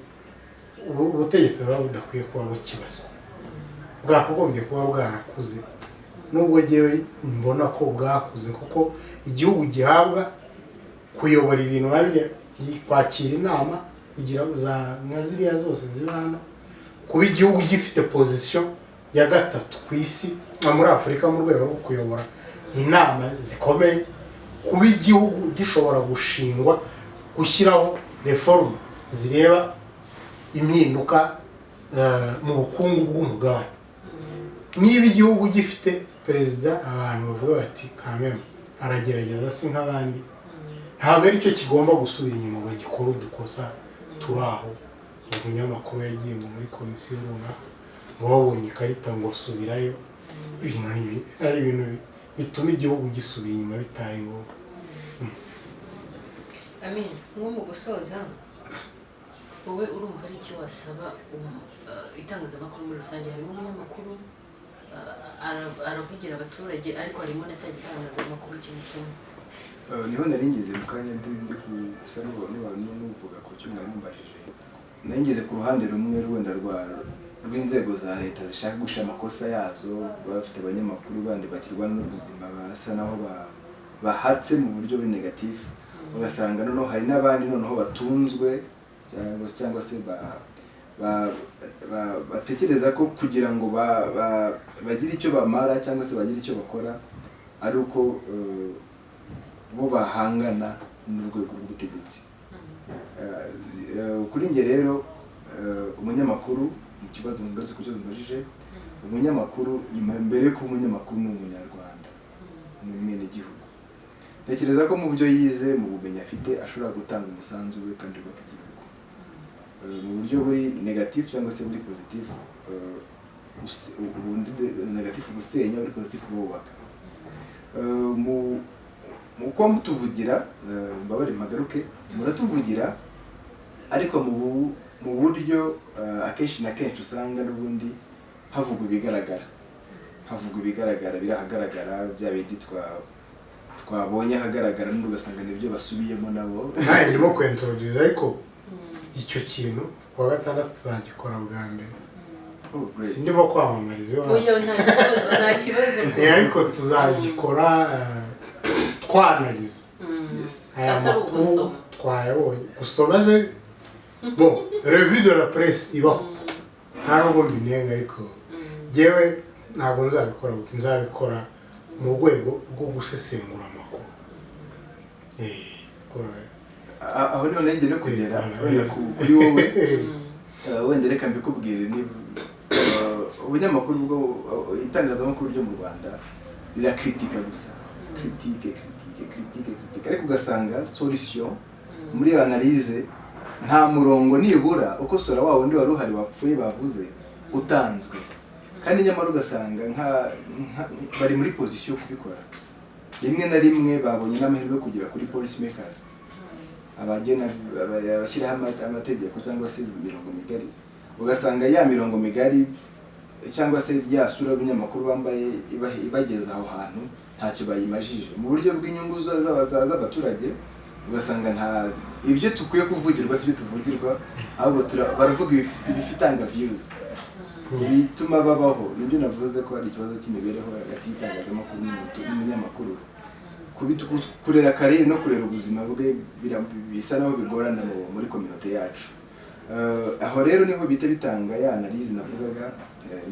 ubutegetsi buba budakwiye kuba bukibazo, bwakagombye kuba bwarakuze. Nubwo njyewe mbona ko bwakuze, kuko igihugu gihabwa kuyobora ibintu babiri, kwakira inama, kugira nka ziriya zose ziba hano, kuba igihugu gifite position ya gatatu ku isi muri Afurika mu rwego rwo kuyobora inama zikomeye, kuba igihugu gishobora gushingwa gushyiraho reform zireba impinduka mu bukungu bw'umugabane. Niba igihugu gifite perezida abantu bavuga bati kameme aragerageza si nk'abandi, ntabwo ari cyo kigomba gusubira inyuma ngo gikore udukosa turaho. Umunyamakuru yagiye muri komisiyo runaka ngo babonye ikarita ngo asubirayo. Ibintu nibi ari ibintu bituma igihugu gisubira inyuma bitari ngombwa. Amin, nko mu gusoza wowe urumva ari iki wasaba itangazamakuru muri rusange? Harimo umunyamakuru aravugira abaturage, ariko harimo na cya gitangazamakuru cy'umutungo. Niho nari ngeze mu kanya ndi gusa n'uvuga ku cyo mwari mumbajije nageze ku ruhande rumwe rwenda rw'inzego za leta zishaka guhisha amakosa yazo, bafite abanyamakuru bandi bakirwa n'ubuzima basa naho bahatse mu buryo buri negatifu, ugasanga noneho hari n'abandi noneho batunzwe cyangwa se batekereza ko kugira ngo bagire icyo bamara cyangwa se bagire icyo bakora ari uko bo bahangana n'urwego rw'ubutegetsi. Kuri njye rero umunyamakuru mu kibazo mbaze ku kibazo mbajije, umunyamakuru mbere ko umunyamakuru ni umunyarwanda, ni umwenegihugu. Ntekereza ko mu byo yize, mu bumenyi afite, ashobora gutanga umusanzu we kandi wubaka igihugu mu buryo buri negatifu cyangwa se buri pozitifu. Ubundi negatifu gusenya, buri pozitifu bubaka. Uko mutuvugira, mbabare mpagaruke, muratuvugira ariko mu buryo akenshi na kenshi usanga n'ubundi havugwa ibigaragara birahagaragara, bya bindi twabonye ahagaragara n'undi ugasanga nibyo basubiyemo nabo. Ndimo kwintroduce ariko icyo kintu kuwa gatandatu tuzagikora bwa mbere. Sindimo kwamamariza iwawe. Oya nta kibazo. Ariko tuzagikora twanaliza. Aya makuru twayabonye gusoma ze bon revue de la presse ibaho nta nubwo mbinenga, ariko jewe ntabwo nzabikora mu rwego rwo gusesengura amakuru. Aho niho nenge no kugera kuri wowe. Wenda reka mbikubwire, ni ubunyamakuru bwo itangazamakuru ryo mu Rwanda rirakritika gusa, critique ariko ugasanga solution muri analyse nta murongo nibura ukosora wa wundi wari uhari wapfuye bavuze utanzwe, kandi nyamara ugasanga bari muri position kubikora. Rimwe na rimwe babonye n'amahirwe kugera kuri policy makers, abagena abashyiraho amategeko cyangwa se imirongo migari, ugasanga ya mirongo migari cyangwa se yasura y'abinyamakuru bambaye ibageza aho hantu ntacyo bayimajije mu buryo bw'inyungu z'abaturage. Ugasanga nta ibyo tukwiye kuvugirwa si byo tuvugirwa, ahubwo baravuga ibifitanga views bituma babaho. Nibyo navuze ko hari ikibazo cy'imibereho hagati y'itangazamakuru n'umunyamakuru. Kurera karere no kurera ubuzima bwe bisa naho bigorana muri community yacu. Aho rero niho bita bitanga ya analyse navugaga,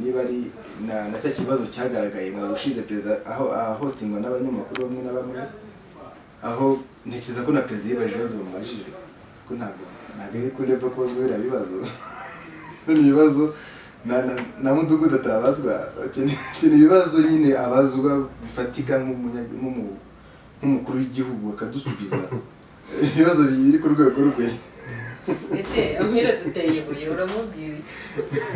niba ari na cya kibazo cyagaragaye mu bushize perezida aho hostingwa n'abanyamakuru bamwe na bamwe, aho ntekereza ko na perezida yibaje ibibazo bamubajije ko ntabwo ari kuri level kozwe biriya bibazo n'ibibazo na mudugudu atabazwa, cyane ibibazo nyine abazwa bifatika nk'umukuru w'igihugu akadusubiza ibibazo biri ku rwego rwe. Ndetse amira duteye ibuye uramubwira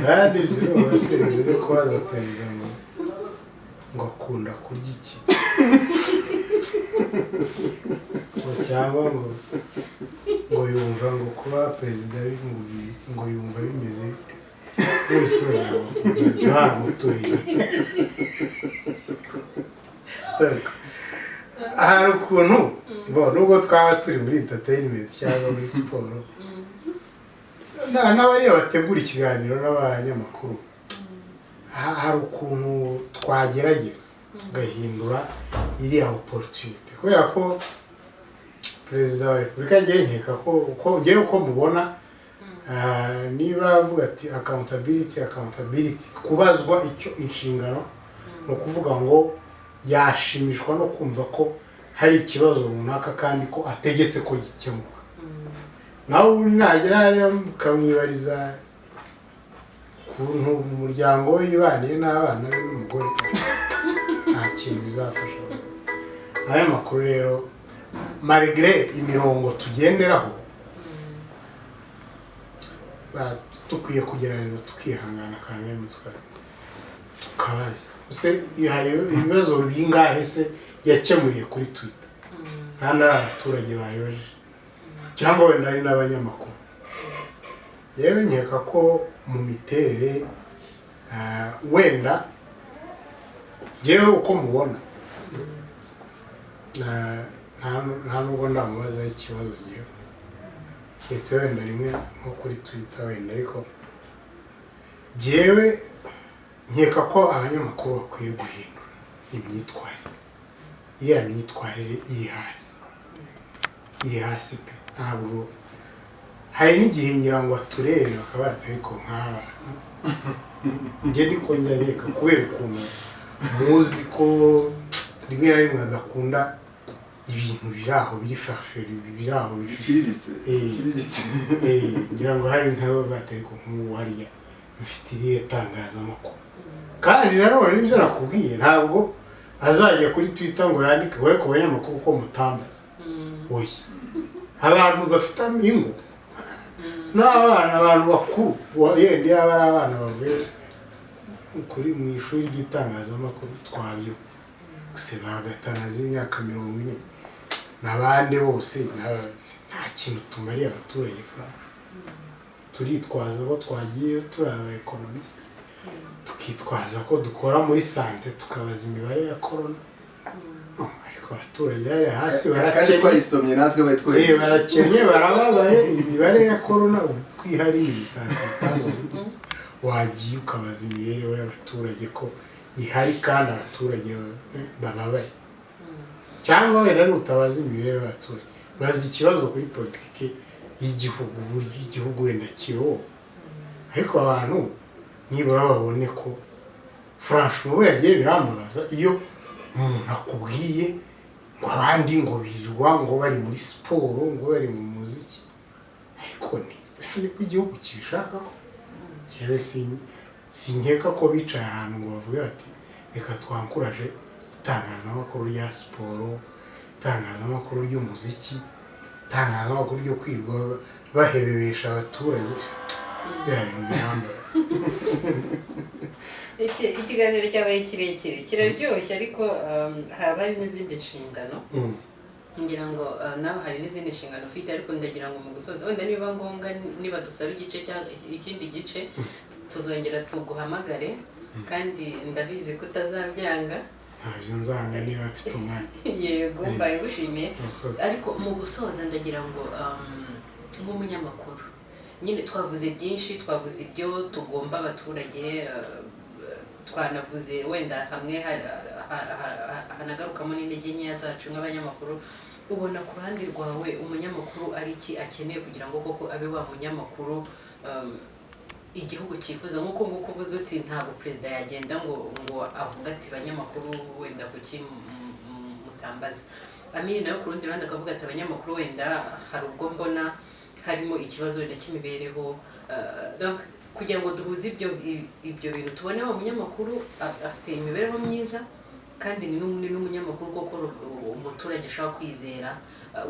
kandi zero basebye ko baza perezida ngo akunda kurya iki cyangwa ngo yumva ngo kuba perezida bimubwiye ngo yumva bimeze bite wese urabona mutuye. Hari ukuntu nubwo twaba turi muri entertainment cyangwa muri siporo, n'abariya bategura ikiganiro n'abanyamakuru, hari ukuntu twagerageza tugahindura iriya opportunity, kubera ko perezida wa repubulika ngiye nkeka ko ngewe uko mubona, niba avuga ati accountability kubazwa icyo inshingano, ni ukuvuga ngo yashimishwa no kumva ko hari ikibazo runaka kandi ko ategetse ko gikemuka. Nawe nagera hariya ukamwibariza ukuntu mu muryango we yibaniye n'abana be n'umugore, nta kintu bizafasha. Aya makuru rero malgré imirongo tugenderaho, tukwiye kugerageza tukihangana kandi tukabaza hari ibibazo bingahe se yakemuriye kuri Twitter kandi abaturage bayoje cyangwa wenda ari n'abanyamakuru. Yewe nkeka ko mu miterere wenda yewe uko mubona nta nubwo ndamubaza ikibazo yewe ndetse wenda rimwe nko kuri Twitter wenda, ariko byewe nkeka ko abanyamakuru bakwiye guhindura imyitwarire. Iriya myitwarire iri hasi pe. Ntabwo hari n'igihe ngira ngo aturebe bakaba ariko nk'aba njye niko njya nkeka kubera ukuntu muzi ko rimwe na rimwe adakunda ibintu biraho biri farfelu biraho biciriritse ngira ngo hari nk'abo batariko nk'ubu hariya mfite iriya tangazamakuru. Kandi nanone nibyo nakubwiye, ntabwo azajya kuri Twitter ngo yandike wowe ku banyamakuru ko mutambaza. Oya, abantu bafite ingo n'abana, abantu bakuru yenda yaba ari abana bavuye kuri mu ishuri ry'itangazamakuru twabyo gusa bagatanaza imyaka 40 n'abandi bose nta kintu tumariye abaturage France. Turitwaza ko twagiye turi aba economist, tukitwaza ko dukora muri sante tukabaza imibare ya corona. Ariko abaturage bari hasi barakennye, twayisomye natwe bayitwaye barakenye barababaye. Imibare ya corona kwihari ibisante wagiye ukabaza imibereho y'abaturage ko ihari kandi abaturage bababaye. Cyangwa wenda nutabaza imibereho y'abaturage, bazi ikibazo kuri politike y'igihugu, buryo igihugu wenda kiyobowe. Ariko abantu nibura babone ko franchement buriya gihe birambabaza iyo umuntu akubwiye ngo abandi ngo birirwa ngo bari muri siporo ngo bari mu muziki. Ariko ni ko igihugu kibishaka ko yewe sinkeka ko bicaye ahantu ngo bavuge bati reka twankuraje itangazamakuru rya siporo, itangazamakuru ry'umuziki, itangazamakuru ryo kwirwa bahebebesha abaturage. Ikiganiro cyabaye kirekire kiraryoshye, ariko haba hari n'izindi nshingano. Ngira ngo nawe hari n'izindi nshingano ufite, ariko ndagira ngo mu gusoza wenda niba ngombwa, niba dusaba igice cyangwa ikindi gice tuzongera tuguhamagare, kandi ndabizi ko utazabyanga. Ntabyo nzanga niba mfite umwanya. Yego, mbaye gushimiye. Ariko mu gusoza ndagira ngo nk'umunyamakuru nyine twavuze byinshi, twavuze ibyo tugomba abaturage, twanavuze wenda hamwe hanagarukamo n'intege nkeya zacu nk'abanyamakuru. Ubona ku ruhande rwawe umunyamakuru ari iki akeneye kugira ngo koko abe wa munyamakuru igihugu cyifuza? Nk'uko nguko uvuze uti ntabwo perezida yagenda ngo avuga ati abanyamakuru wenda kuki mutambaza. Amiri nawe ku rundi ruhande akavuga ati abanyamakuru wenda hari ubwo mbona harimo ikibazo wenda cy'imibereho. Kugira ngo duhuze ibyo bintu tubone wa munyamakuru afite imibereho myiza kandi ni n'umunyamakuru koko umuturage ashobora kwizera,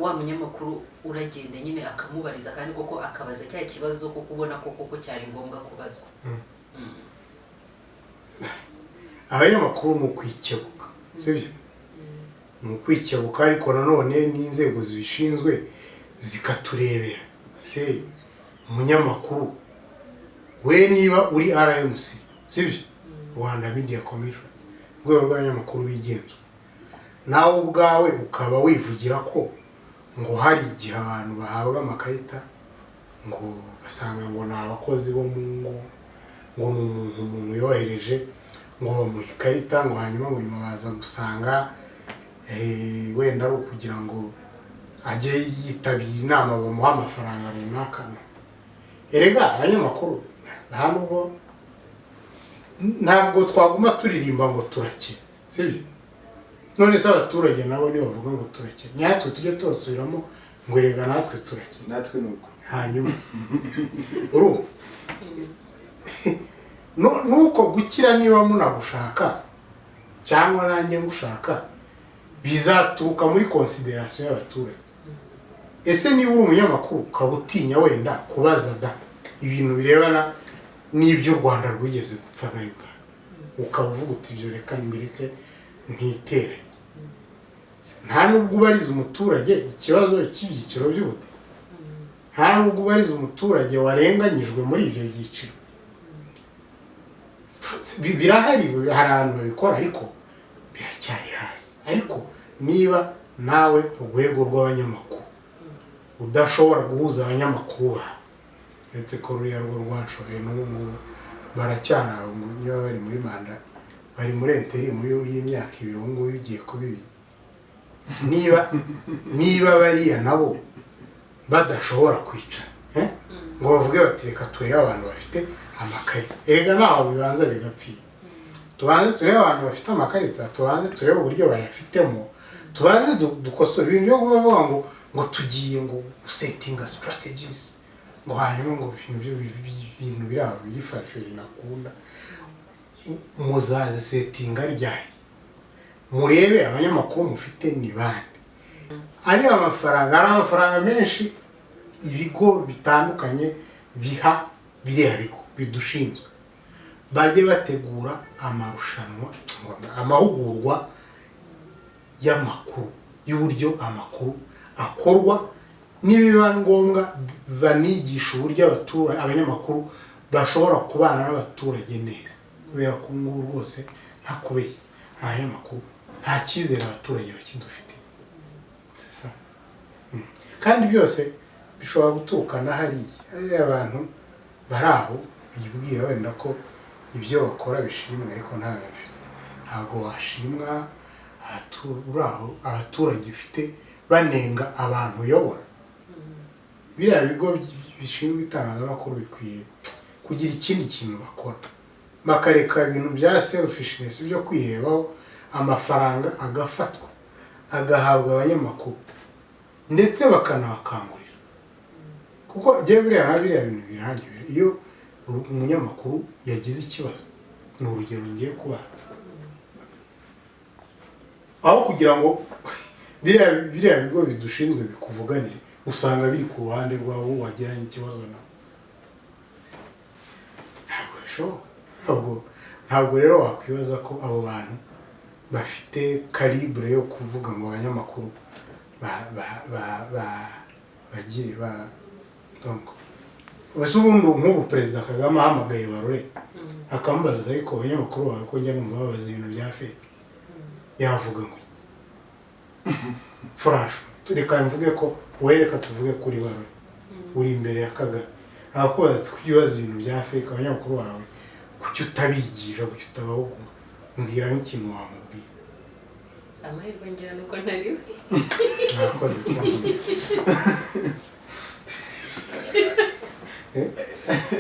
wa munyamakuru uragenda nyine akamubariza kandi koko akabaza cya kibazo kuko ubona ko koko cyari ngombwa kubazwa. Abanyamakuru ni ukwikebuka, sibyo? Ni ukwikebuka, ariko nanone n'inzego zibishinzwe zikaturebera. Umunyamakuru we niba uri RMC, sibyo? Rwanda Media Commission, urwego rw'abanyamakuru bigenzura, nawe ubwawe ukaba wivugira ko ngo hari igihe abantu bahabwa amakarita ngo basanga ngo ni abakozi bo mu ngo, ngo umuntu yohereje ngo bamuhe ikarita, ngo hanyuma ngo nyuma baza gusanga wenda ari ukugira ngo ajye yitabira inama bamuha amafaranga runaka. Erega abanyamakuru ntabwo twaguma turirimba ngo turakira, sibyo? None se abaturage nabo niyo bavuga ngo turakira, nyatwe tujye tubasubiramo ngo erega natwe turakira. natwe nuko Hanyuma urumva nuko gukira niba munagushaka cyangwa nanjye ngushaka bizaturuka muri consideration y'abaturage. Ese niba uri umunyamakuru ukaba utinya wenda kubaza ibintu birebana n'ibyo u Rwanda rwigeze gupfa na Uganda, ukaba uvuga uti ibyo reka mbireke ntitere, nta nubwo ubariza umuturage ikibazo cy'ibyiciro by'ubudehe, nta nubwo ubariza umuturage warenganyijwe muri ibyo byiciro. Birahari, hari abantu babikora ariko biracyari hasi. Ariko niba nawe urwego rw'abanyamakuru udashobora guhuza abanyamakuru bawe ndetse ko ruriya rwo rwanshoboye n'ubu ngubu baracyara niba bari muri manda bari muri interimu y'imyaka 2 ubu ngubu ugiye kuba 2 niba bariya nabo badashobora kwicara ngo bavuge bati reka turebe abantu bafite amakarita erega naho bibanza bigapfira tubanze turebe abantu bafite amakarita tubanze turebe uburyo bayafitemo tubanze dukosora ibintu byo kuvuga ngo tugiye ngo settinga strategies ngo hanyuma ngo ibintu biraho birifashije nakunda muzaze settinga ryari murebe abanyamakuru mufite ni bande ari amafaranga menshi ibigo bitandukanye biha biriya bigo bidushinzwe bajye bategura amarushanwa amahugurwa y'amakuru y'uburyo amakuru akorwa nibiba ngombwa banigisha uburyo abanyamakuru bashobora kubana n'abaturage neza kubera ko ngubu rwose nta kubeshya abanyamakuru nta cyizere abaturage bakidufite kandi byose bishobora guturuka na hariya abantu bari aho bibwira wenda ko ibyo bakora bishimwa ariko ntabwo washimwa abaturage ufite banenga abantu uyobora biriya bigo bishinzwe itangazamakuru bikwiye kugira ikindi kintu bakora bakareka ibintu bya selfishness byo kwihebaho amafaranga agafatwa agahabwa abanyamakuru ndetse bakanabakangurira kuko biriya bintu birangira iyo umunyamakuru yagize ikibazo ni urugero ngiye kuba aho kugira ngo biriya bigo bidushinzwe bikuvuganire usanga biri ku ruhande rwawo wagiranye ikibazo nawe ntabwo bishoboka ntabwo rero wakwibaza ko abo bantu bafite calibre yo kuvuga ngo abanyamakuru bagire donc wese ubundi nk'ubu Perezida Kagame ahamagaye Barore akamubaza ariko abanyamakuru bawe ko njya numva babaza ibintu bya fake yavuga ngo franchement reka mvuge ko wereka tuvuge kuri Barore uri imbere ya Kagame abakubaza twibaza ibintu bya fake abanyamakuru bawe kuki utabigisha kuki utabahugura mbwira nk'ikintu wamubwira amahirwe ngira nuko ntariwe nakoze